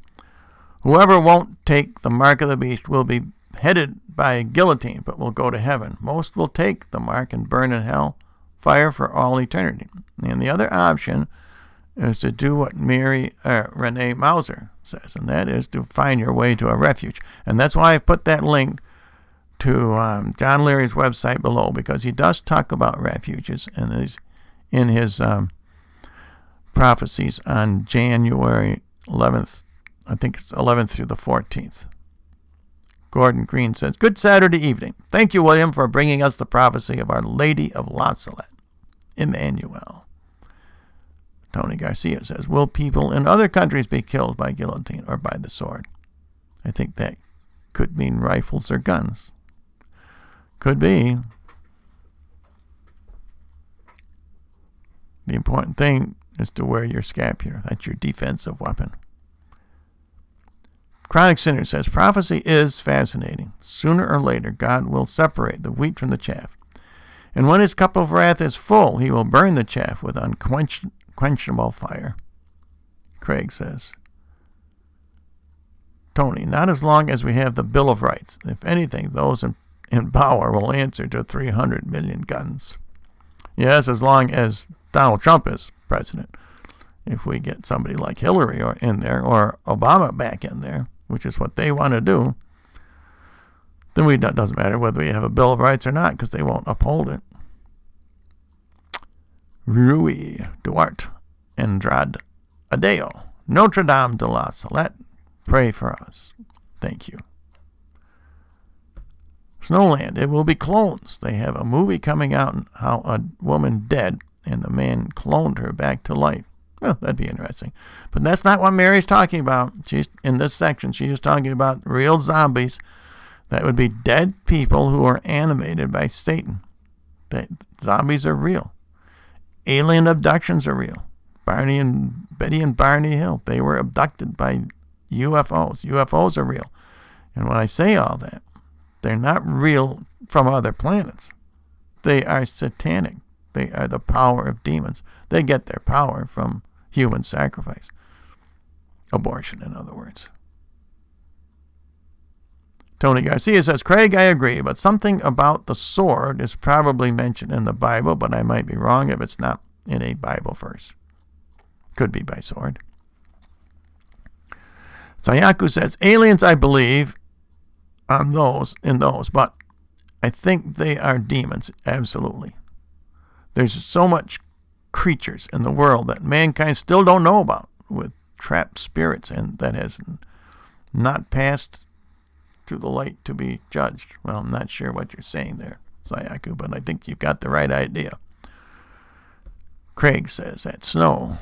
whoever won't take the mark of the beast will be headed by a guillotine, but will go to heaven. Most will take the mark and burn in hell, fire for all eternity. And the other option is to do what Renee Mauser says, and that is to find your way to a refuge. And that's why I put that link to John Leary's website below, because he does talk about refuges in his prophecies on January 11th. I think it's 11th through the 14th. Gordon Green says, good Saturday evening. Thank you, William, for bringing us the prophecy of Our Lady of La Salette, Emmanuel. Tony Garcia says, will people in other countries be killed by guillotine or by the sword? I think that could mean rifles or guns. Could be. The important thing is to wear your scapular. That's your defensive weapon. Chronic Sinner says, prophecy is fascinating. Sooner or later, God will separate the wheat from the chaff. And when his cup of wrath is full, he will burn the chaff with unquenchable fire. Craig says, Tony, not as long as we have the Bill of Rights. If anything, those in power will answer to 300 million guns. Yes, as long as Donald Trump is president. If we get somebody like Hillary in there or Obama back in there, which is what they want to do, then it doesn't matter whether we have a Bill of Rights or not, because they won't uphold it. Rui Duarte Andrade Adeo, Notre Dame de la Salette, pray for us. Thank you. Snowland, it will be clones. They have a movie coming out on how a woman dead and the man cloned her back to life. Well, that'd be interesting. But that's not what Mary's talking about. She's in this section, she is talking about real zombies. That would be dead people who are animated by Satan. That zombies are real. Alien abductions are real. Betty and Barney Hill, they were abducted by UFOs. UFOs are real. And when I say all that, they're not real from other planets. They are satanic. They are the power of demons. They get their power from human sacrifice. Abortion, in other words. Tony Garcia says, Craig, I agree, but something about the sword is probably mentioned in the Bible, but I might be wrong if it's not in a Bible verse. Could be by sword. Sayaku says, aliens, I believe in those, but I think they are demons, absolutely. There's so much creatures in the world that mankind still don't know about, with trapped spirits, and that has not passed to the light to be judged. Well, I'm not sure what you're saying there, Sayaku, but I think you've got the right idea. Craig says that's snow.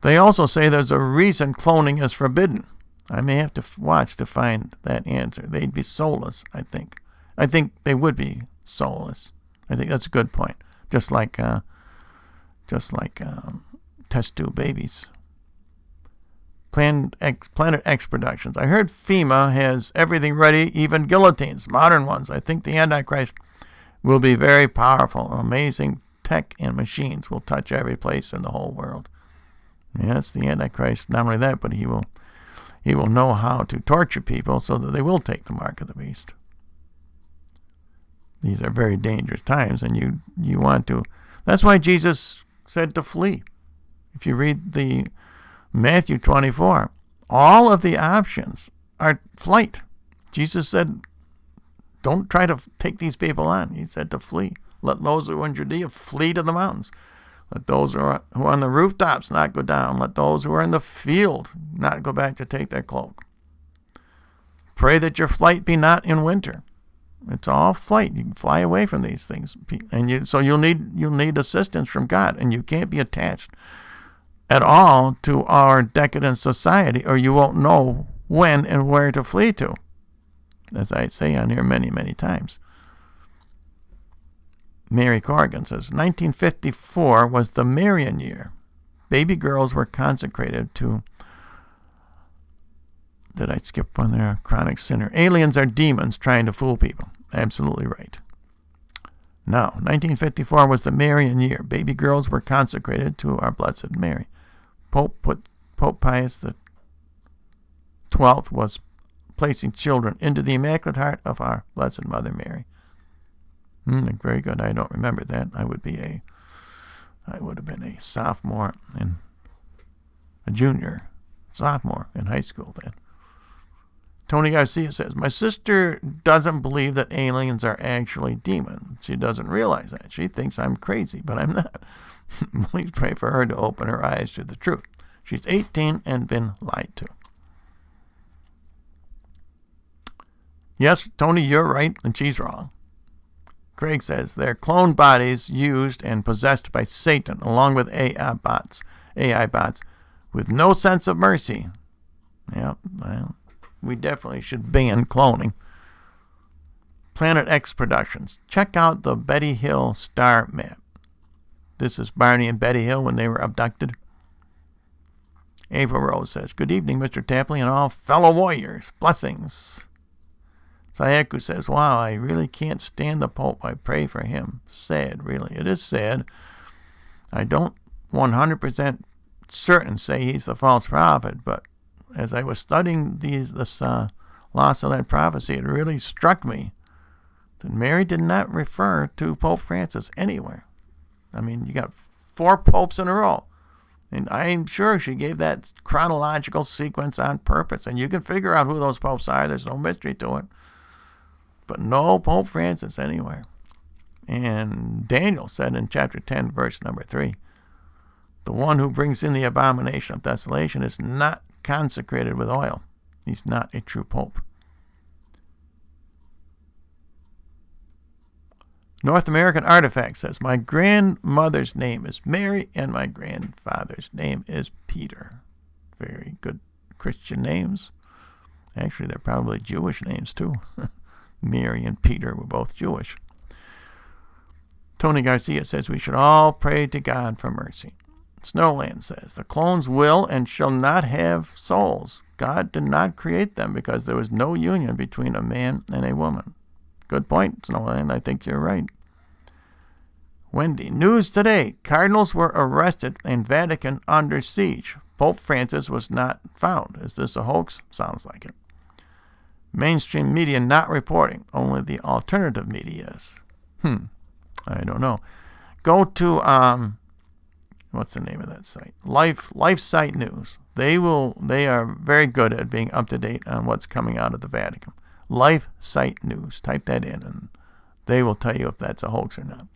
They also say there's a reason cloning is forbidden. I may have to watch to find that answer. They'd be soulless, I think. I think they would be soulless. I think that's a good point. Just like test tube babies. Planet X Productions. I heard FEMA has everything ready, even guillotines, modern ones. I think the Antichrist will be very powerful. Amazing tech and machines will touch every place in the whole world. Yes, the Antichrist, not only that, but he will know how to torture people so that they will take the mark of the beast. These are very dangerous times, and you want to. That's why Jesus said to flee. If you read the Matthew 24, all of the options are flight. Jesus said, don't try to take these people on. He said to flee. Let those who are in Judea flee to the mountains. Let those who are on the rooftops not go down. Let those who are in the field not go back to take their cloak. Pray that your flight be not in winter. It's all flight. You can fly away from these things, and so you'll need assistance from God, and you can't be attached at all to our decadent society, or you won't know when and where to flee to, as I say on here many, many times. Mary Corrigan says, 1954 was the Marian year. Baby girls were consecrated to, did I skip one there? Chronic sinner. Aliens are demons trying to fool people. Absolutely right. Now, 1954 was the Marian year. Baby girls were consecrated to our Blessed Mary. Pope Pius XII was placing children into the Immaculate Heart of our Blessed Mother Mary. Very good. I don't remember that. I would have been a sophomore and sophomore in high school then. Tony Garcia says, my sister doesn't believe that aliens are actually demons. She doesn't realize that. She thinks I'm crazy, but I'm not. Please pray for her to open her eyes to the truth. She's 18 and been lied to. Yes, Tony, you're right, and she's wrong. Craig says, they're cloned bodies used and possessed by Satan, along with AI bots, with no sense of mercy. Yeah, well, we definitely should ban cloning. Planet X Productions. Check out the Betty Hill star map. This is Barney and Betty Hill when they were abducted. April Rose says, good evening, Mr. Tapley and all fellow warriors. Blessings. Sayaku says, wow, I really can't stand the Pope. I pray for him. Sad, really. It is sad. I don't 100% certain say he's the false prophet, but as I was studying this La Salette prophecy, it really struck me that Mary did not refer to Pope Francis anywhere. I mean, you got 4 popes in a row. And I'm sure she gave that chronological sequence on purpose. And you can figure out who those popes are. There's no mystery to it. But no Pope Francis anywhere. And Daniel said in chapter 10, verse number 3, the one who brings in the abomination of desolation is not consecrated with oil. He's not a true pope. North American Artifact says, my grandmother's name is Mary and my grandfather's name is Peter. Very good Christian names. Actually, they're probably Jewish names too. Mary and Peter were both Jewish. Tony Garcia says, we should all pray to God for mercy. Snowland says, the clones will and shall not have souls. God did not create them because there was no union between a man and a woman. Good point, Snowland. I think you're right. Wendy, news today. Cardinals were arrested and Vatican under siege. Pope Francis was not found. Is this a hoax? Sounds like it. Mainstream media not reporting. Only the alternative media is. I don't know. Go to, what's the name of that site? Life Site News. They are very good at being up to date on what's coming out of the Vatican. Life Site News. Type that in and they will tell you if that's a hoax or not.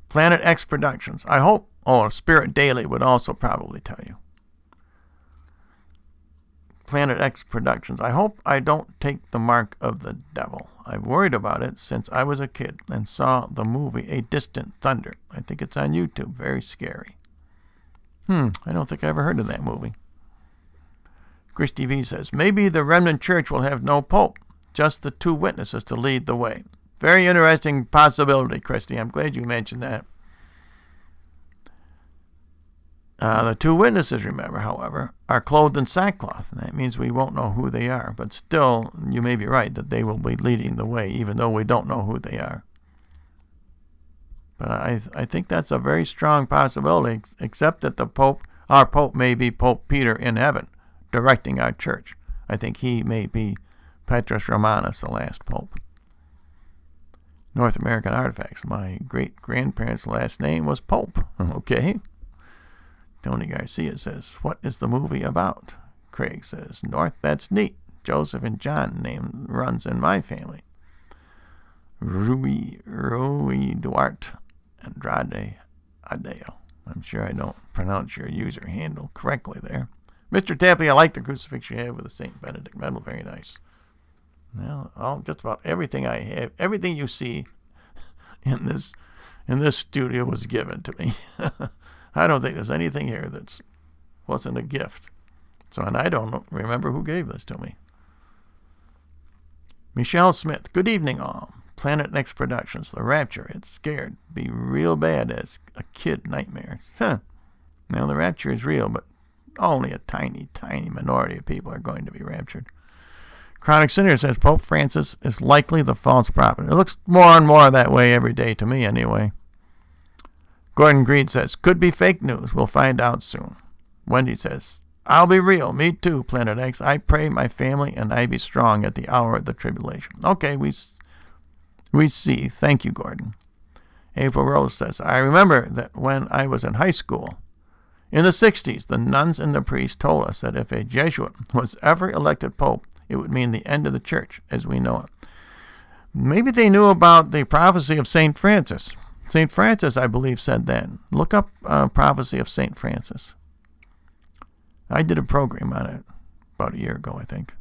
Planet X Productions. I hope, Spirit Daily would also probably tell you. Planet X Productions. I hope I don't take the mark of the devil. I've worried about it since I was a kid and saw the movie A Distant Thunder. I think it's on YouTube. Very scary. I don't think I ever heard of that movie. Christy V says, maybe the remnant church will have no pope, just the two witnesses to lead the way. Very interesting possibility, Christy. I'm glad you mentioned that. The two witnesses, remember, however, are clothed in sackcloth. And that means we won't know who they are. But still, you may be right that they will be leading the way, even though we don't know who they are. But I think that's a very strong possibility, except that our Pope may be Pope Peter in heaven, directing our church. I think he may be Petrus Romanus, the last Pope. North American Artifacts. My great-grandparents' last name was Pope. Okay. Tony Garcia says, what is the movie about? Craig says, North, that's neat. Joseph and John name runs in my family. Rui Duarte Andrade Adeo. I'm sure I don't pronounce your user handle correctly there. Mr. Tapley, I like the crucifix you have with the St. Benedict medal. Very nice. Well, just about everything I have, everything you see in this studio was given to me. I don't think there's anything here that wasn't a gift. And I don't remember who gave this to me. Michelle Smith, good evening all. Planet X Productions, The Rapture. It's scared. Be real bad as a kid nightmare. Now, the rapture is real, but only a tiny, tiny minority of people are going to be raptured. Chronic Sinner says Pope Francis is likely the false prophet. It looks more and more that way every day to me anyway. Gordon Greed says, could be fake news. We'll find out soon. Wendy says, I'll be real. Me too, Planet X. I pray my family and I be strong at the hour of the tribulation. Okay, we see. Thank you, Gordon. April Rose says, I remember that when I was in high school, in the 60s, the nuns and the priests told us that if a Jesuit was ever elected Pope, it would mean the end of the church as we know it. Maybe they knew about the prophecy of St. Francis. St. Francis, I believe, said that. Look up prophecy of St. Francis. I did a program on it about a year ago, I think.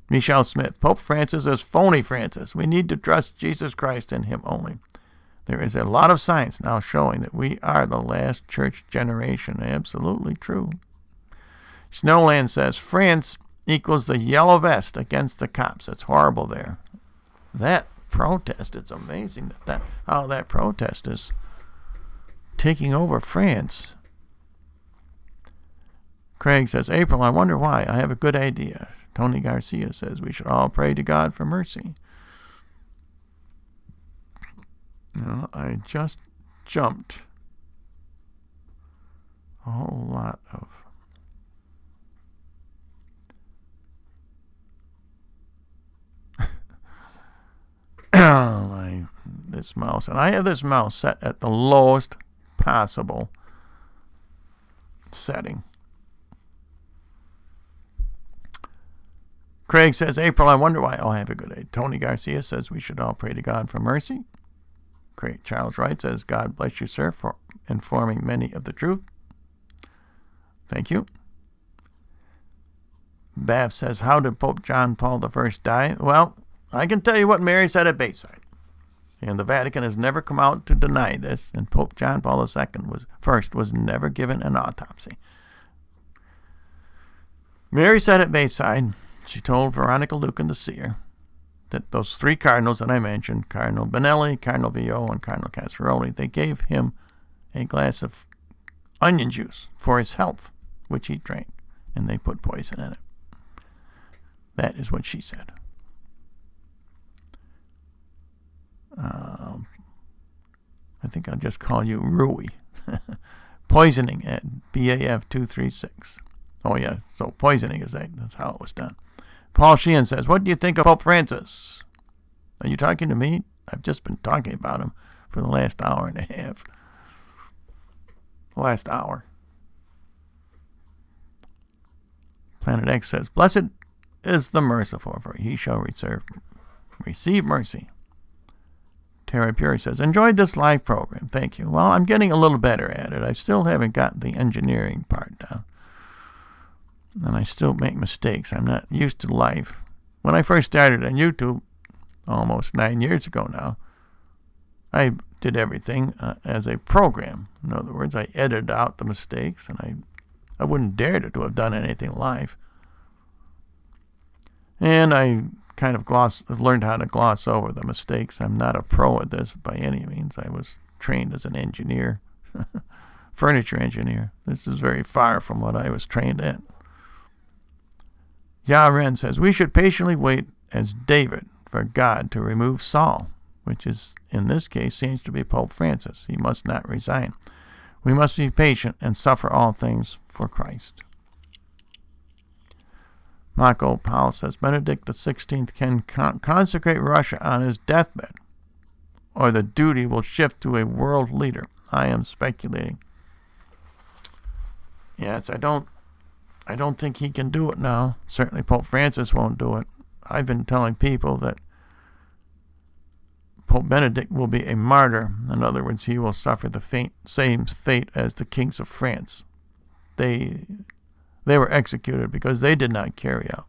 Michelle Smith, Pope Francis is phony Francis. We need to trust Jesus Christ and him only. There is a lot of science now showing that we are the last church generation. Absolutely true. Snowland says, France equals the yellow vest against the cops. It's horrible there. That protest, it's amazing how that protest is taking over France. Craig says, April, I wonder why. I have a good idea. Tony Garcia says we should all pray to God for mercy. I just jumped a whole lot of this mouse, and I have this mouse set at the lowest possible setting. Craig says, April, I wonder why. Oh, I have a good idea. Tony Garcia says we should all pray to God for mercy. Craig Charles Wright says, God bless you, sir, for informing many of the truth. Thank you. Bav says, how did Pope John Paul I die? Well, I can tell you what Mary said at Bayside. And the Vatican has never come out to deny this. And Pope John Paul II was never given an autopsy. Mary said at Bayside, she told Veronica Lucan, the seer, that those three cardinals that I mentioned, Cardinal Benelli, Cardinal Vio, and Cardinal Casseroli, they gave him a glass of onion juice for his health, which he drank, and they put poison in it. That is what she said. I think I'll just call you Rui. Poisoning at BAF 236. Oh, yeah, so poisoning is that's how it was done. Paul Sheehan says, what do you think of Pope Francis? Are you talking to me? I've just been talking about him for the last hour and a half. Last hour. Planet X says, blessed is the merciful, for he shall receive mercy. Terry Puri says, enjoyed this live program. Thank you. Well, I'm getting a little better at it. I still haven't gotten the engineering part down. and I still make mistakes. I'm not used to life. When I first started on YouTube, almost 9 years ago now, I did everything as a program. In other words, I edited out the mistakes, and I wouldn't dare to have done anything live. And I kind of learned how to gloss over the mistakes. I'm not a pro at this by any means. I was trained as an engineer, furniture engineer. This is very far from what I was trained at. Yaren says, we should patiently wait as David for God to remove Saul, which is, in this case, seems to be Pope Francis. He must not resign. We must be patient and suffer all things for Christ. Marco Paul says, Benedict XVI can consecrate Russia on his deathbed, or the duty will shift to a world leader. I am speculating. Yes, I don't think he can do it now. Certainly Pope Francis won't do it. I've been telling people that Pope Benedict will be a martyr. In other words, he will suffer the same fate as the kings of France. They were executed because they did not carry out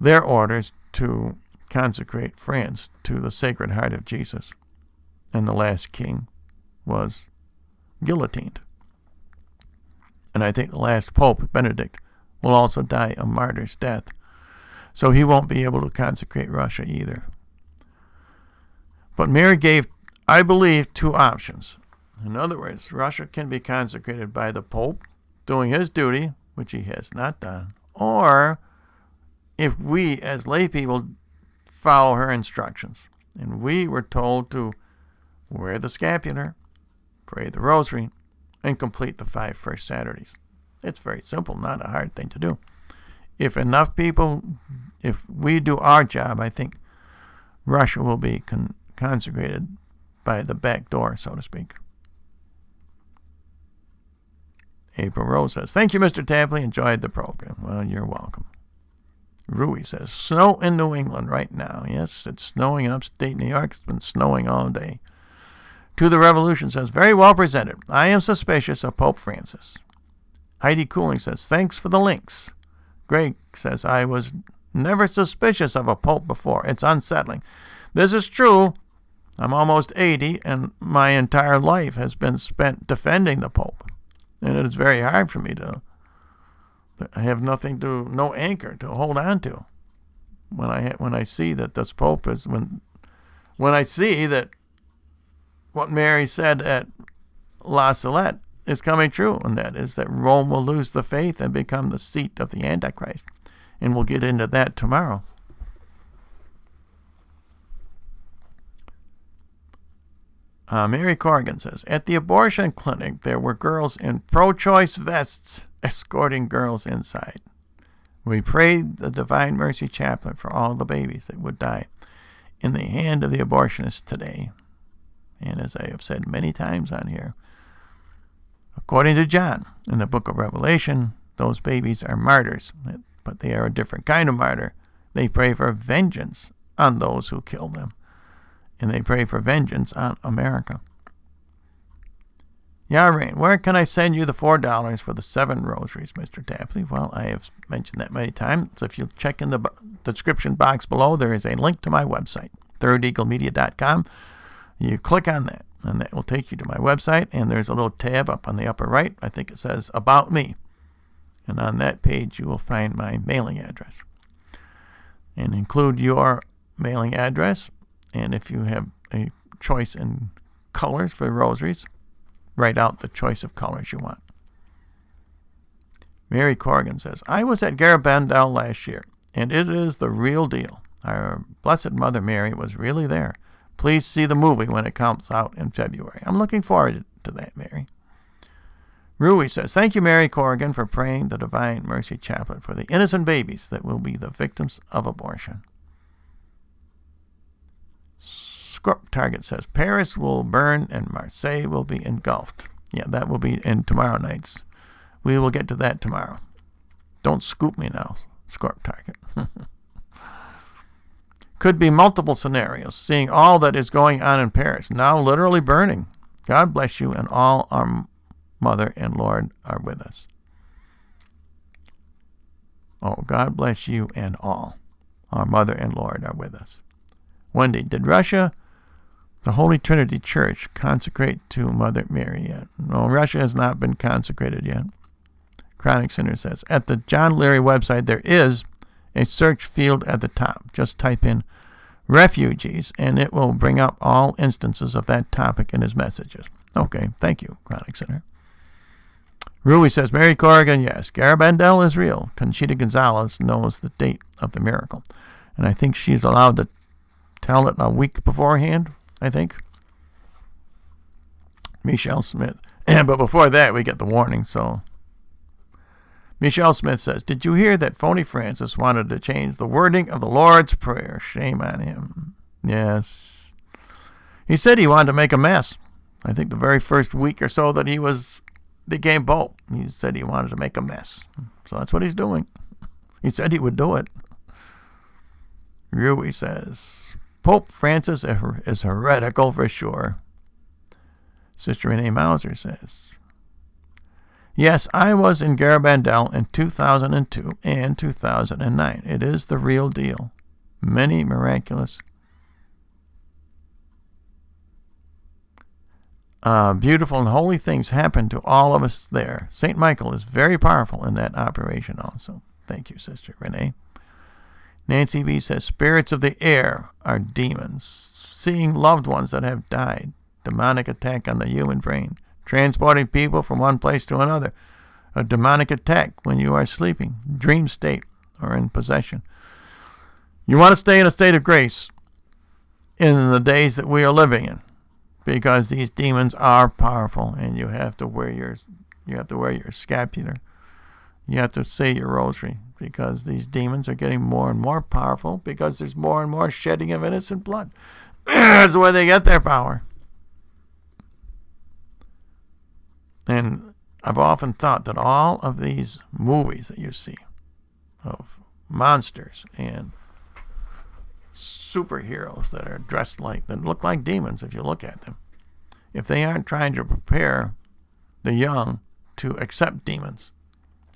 their orders to consecrate France to the Sacred Heart of Jesus. And the last king was guillotined. And I think the last Pope, Benedict, will also die a martyr's death. So he won't be able to consecrate Russia either. But Mary gave, I believe, two options. In other words, Russia can be consecrated by the Pope doing his duty, which he has not done, or if we as lay people follow her instructions. And we were told to wear the scapular, pray the rosary, and complete the 5 first Saturdays. It's very simple, not a hard thing to do. If enough people, if we do our job, I think Russia will be consecrated by the back door, so to speak. April Rose says, thank you, Mr. Tapley. Enjoyed the program. Well, you're welcome. Rui says, snow in New England right now. Yes, it's snowing in upstate New York. It's been snowing all day. To the Revolution says, very well presented. I am suspicious of Pope Francis. Heidi Cooling says, thanks for the links. Greg says, I was never suspicious of a pope before. It's unsettling. This is true. I'm almost 80, and my entire life has been spent defending the Pope. And it is very hard for me to have no anchor to hold on to. When I see that this Pope is, when I see that what Mary said at La Salette is coming true, and that is that Rome will lose the faith and become the seat of the Antichrist. And we'll get into that tomorrow. Mary Corrigan says, at the abortion clinic, there were girls in pro-choice vests escorting girls inside. We prayed the Divine Mercy Chaplain for all the babies that would die in the hand of the abortionists today. And as I have said many times on here, according to John in the book of Revelation, those babies are martyrs, but they are a different kind of martyr. They pray for vengeance on those who kill them. And they pray for vengeance on America. Yarain, where can I send you the $4 for the 7 rosaries, Mr. Tapley? Well, I have mentioned that many times. So if you check in the description box below, there is a link to my website, thirdeaglemedia.com. You click on that, and that will take you to my website. And there's a little tab up on the upper right. I think it says About Me. And on that page, you will find my mailing address. And include your mailing address. And if you have a choice in colors for rosaries, write out the choice of colors you want. Mary Corrigan says, I was at Garabandal last year, and it is the real deal. Our Blessed Mother Mary was really there. Please see the movie when it comes out in February. I'm looking forward to that, Mary. Rui says, thank you, Mary Corrigan, for praying the Divine Mercy Chaplain for the innocent babies that will be the victims of abortion. Scorp Target says, Paris will burn and Marseille will be engulfed. Yeah, that will be in tomorrow night's. We will get to that tomorrow. Don't scoop me now, Scorp Target. Could be multiple scenarios, seeing all that is going on in Paris, now literally burning. God bless you, and all our Mother and Lord are with us. Oh, God bless you and all. Our Mother and Lord are with us. Wendy, did Russia, the Holy Trinity Church, consecrate to Mother Mary yet? No, Russia has not been consecrated yet. Chronic Sinner says, at the John Leary website, there is a search field at the top. Just type in refugees, and it will bring up all instances of that topic in his messages. Okay, thank you, Chronic Sinner. Rui says, Mary Corrigan, yes. Garabandal is real. Conchita Gonzalez knows the date of the miracle. And I think she's allowed to tell it a week beforehand, I think. Michelle Smith. But before that, we get the warning, so. Michelle Smith says, did you hear that Phony Francis wanted to change the wording of the Lord's Prayer? Shame on him. Yes. He said he wanted to make a mess. I think the very first week or so that he became Pope, he said he wanted to make a mess. So that's what he's doing. He said he would do it. Rui says, Pope Francis is heretical for sure. Sister Renee Mauser says, yes, I was in Garabandal in 2002 and 2009. It is the real deal. Many miraculous, beautiful and holy things happen to all of us there. St. Michael is very powerful in that operation also. Thank you, Sister Renee. Nancy B. says, spirits of the air are demons. Seeing loved ones that have died. Demonic attack on the human brain. Transporting people from one place to another. A demonic attack when you are sleeping. Dream state or in possession. You want to stay in a state of grace in the days that we are living in. Because these demons are powerful, and you have to wear your scapular. You have to say your rosary, because these demons are getting more and more powerful, because there's more and more shedding of innocent blood. That's where they get their power. And I've often thought that all of these movies that you see of monsters and superheroes that are dressed that look like demons if you look at them, if they aren't trying to prepare the young to accept demons.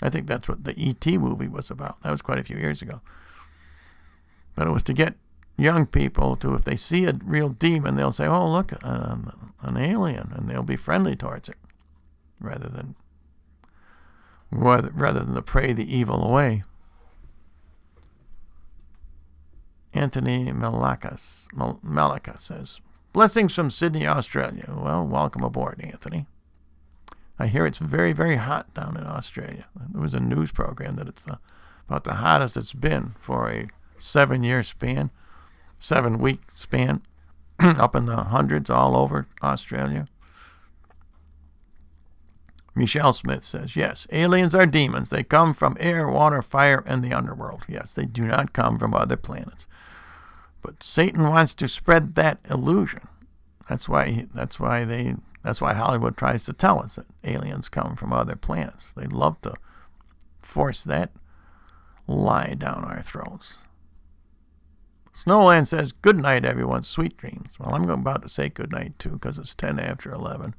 I think that's what the E.T. movie was about. That was quite a few years ago. But it was to get young people to, if they see a real demon, they'll say, oh, look, an alien, and they'll be friendly towards it, rather than to pray the evil away. Anthony Malaka says, blessings from Sydney, Australia. Well, welcome aboard, Anthony. I hear it's very, very hot down in Australia. There was a news program that it's about the hottest it's been for a 7-week span, up in the hundreds all over Australia. Michelle Smith says, yes, aliens are demons. They come from air, water, fire, and the underworld. Yes, they do not come from other planets. But Satan wants to spread that illusion. That's why Hollywood tries to tell us that aliens come from other planets. They love to force that lie down our throats. Snowland says, good night, everyone. Sweet dreams. Well, I'm about to say good night, too, because it's 10 after 11.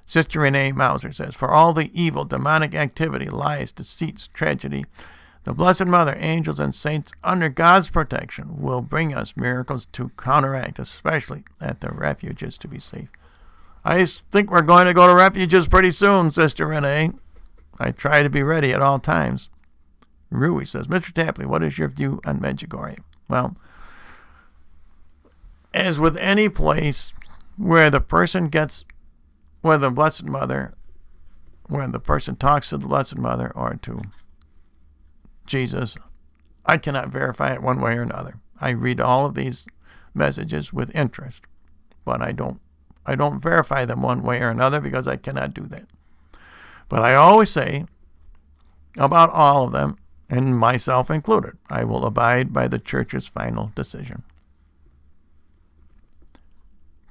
Sister Renee Mauser says, for all the evil, demonic activity, lies, deceits, tragedy, the Blessed Mother, angels, and saints under God's protection will bring us miracles to counteract, especially at the refuges, to be safe. I think we're going to go to refuges pretty soon, Sister Renee. I try to be ready at all times. Rui says, Mr. Tapley, what is your view on Medjugorje? Well, as with any place where the person talks to the Blessed Mother or to Jesus, I cannot verify it one way or another. I read all of these messages with interest, but I don't verify them one way or another because I cannot do that. But I always say about all of them, and myself included, I will abide by the Church's final decision.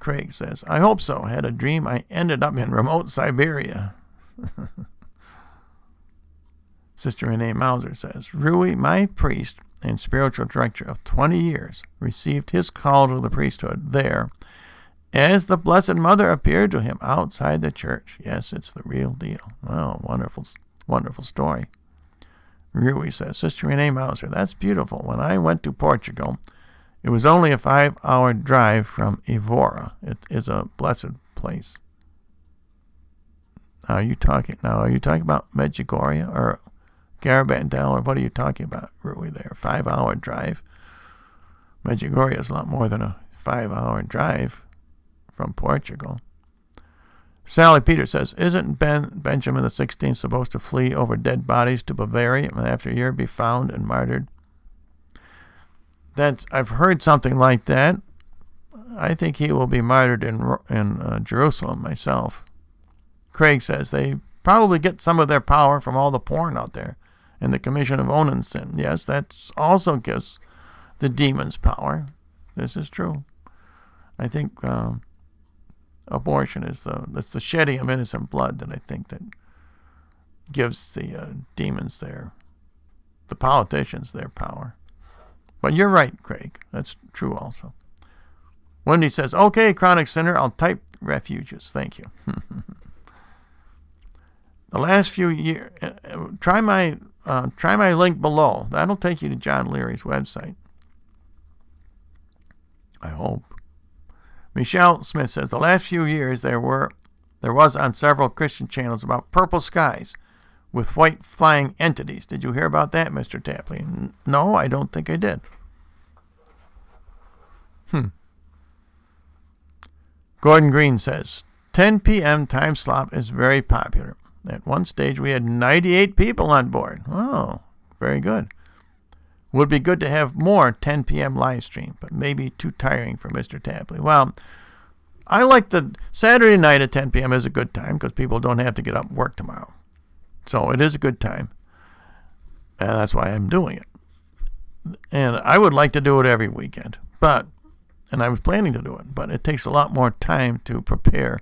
Craig says, I hope so. I had a dream I ended up in remote Siberia. Sister Renee Mauser says, Rui, my priest and spiritual director of 20 years, received his call to the priesthood there as the Blessed Mother appeared to him outside the church. Yes, it's the real deal. Oh, wonderful, wonderful story. Rui says, Sister Renee Mauser, that's beautiful. When I went to Portugal, it was only a 5-hour drive from Evora. It is a blessed place. Are you talking about Medjugorje or Garabandal, or what are you talking about, Rui, there? 5-hour drive. Medjugorje is a lot more than a 5-hour drive from Portugal. Sally Peter says, isn't Benjamin XVI supposed to flee over dead bodies to Bavaria and after a year be found and martyred? I've heard something like that. I think he will be martyred in Jerusalem myself. Craig says they probably get some of their power from all the porn out there and the commission of onan sin. Yes, that also gives the demons power. This is true. I think abortion is the shedding of innocent blood that I think that gives the demons the politicians their power. But you're right, Craig. That's true also. Wendy says, okay, chronic sinner, I'll type refuges. Thank you. The last few years, try my link below. That'll take you to John Leary's website. I hope. Michelle Smith says, the last few years there was on several Christian channels about purple skies with white flying entities. Did you hear about that, Mr. Tapley? No, I don't think I did. Gordon Green says, 10 p.m. time slot is very popular. At one stage, we had 98 people on board. Oh, very good. Would be good to have more 10 p.m. live stream, but maybe too tiring for Mr. Tapley. Well, I like the Saturday night at 10 p.m. is a good time because people don't have to get up and work tomorrow. So it is a good time. And that's why I'm doing it. And I would like to do it every weekend. And I was planning to do it, but it takes a lot more time to prepare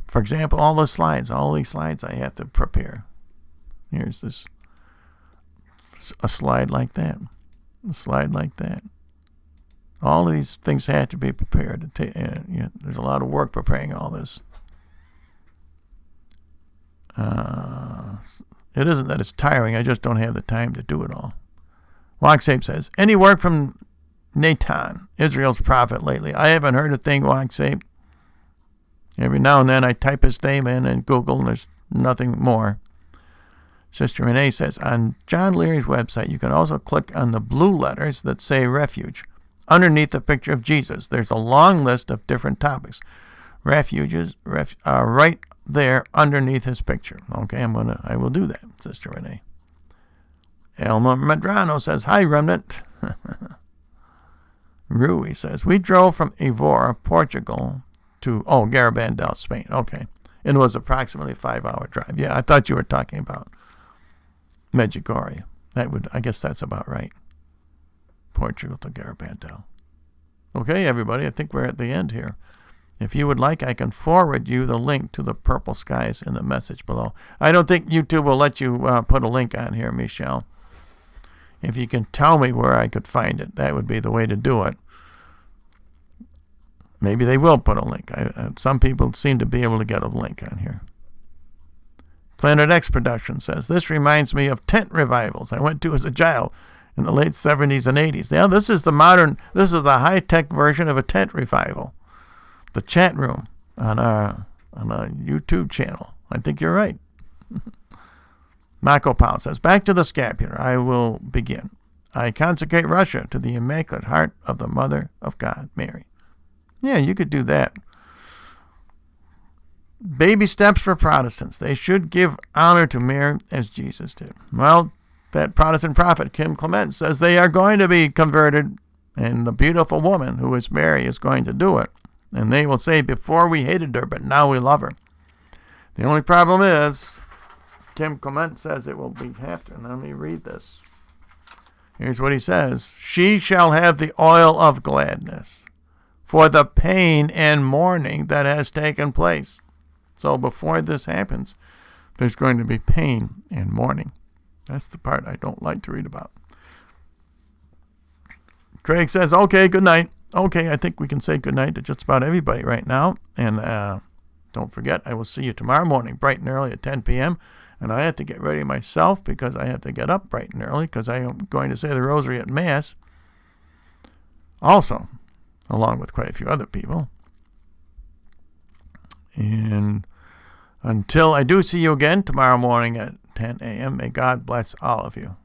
for example, all these slides I have to prepare. Here's a slide like that, a slide like that. All of these things have to be prepared. There's a lot of work preparing all this. It isn't that it's tiring. I just don't have the time to do it all. Waxape says, any work from Nathan, Israel's prophet, lately? I haven't heard a thing, Waxape. Every now and then I type his name in Google and there's nothing more. Sister Renee says, on John Leary's website, you can also click on the blue letters that say refuge. Underneath the picture of Jesus, there's a long list of different topics. Refuges are right there underneath his picture. Okay, I will do that, Sister Renee. Elma Medrano says, hi, Remnant. Rui says, we drove from Evora, Portugal, to Garabandal, Spain. Okay. It was approximately a 5-hour drive. Yeah, I thought you were talking about Medjugorje. I guess that's about right. Portugal to Garabandal. Okay, everybody, I think we're at the end here. If you would like, I can forward you the link to the purple skies in the message below. I don't think YouTube will let you put a link on here, Michelle. If you can tell me where I could find it, that would be the way to do it. Maybe they will put a link. Some people seem to be able to get a link on here. Planet X Production says, this reminds me of tent revivals I went to as a child in the late 70s and 80s. Now, this is the high-tech version of a tent revival. The chat room on a YouTube channel. I think you're right. Mako Powell says, back to the scapular. I will begin. I consecrate Russia to the Immaculate Heart of the Mother of God, Mary. Yeah, you could do that. Baby steps for Protestants. They should give honor to Mary as Jesus did. Well, that Protestant prophet, Kim Clement, says they are going to be converted, and the beautiful woman, who is Mary, is going to do it. And they will say, before we hated her, but now we love her. The only problem is, Kim Clement says it will be after. And let me read this. Here's what he says. She shall have the oil of gladness for the pain and mourning that has taken place. So before this happens, there's going to be pain and mourning. That's the part I don't like to read about. Craig says, okay, good night. Okay, I think we can say good night to just about everybody right now. And don't forget, I will see you tomorrow morning, bright and early at 10 p.m. And I have to get ready myself because I have to get up bright and early because I am going to say the rosary at Mass also, along with quite a few other people. And until I do see you again tomorrow morning at 10 a.m., may God bless all of you.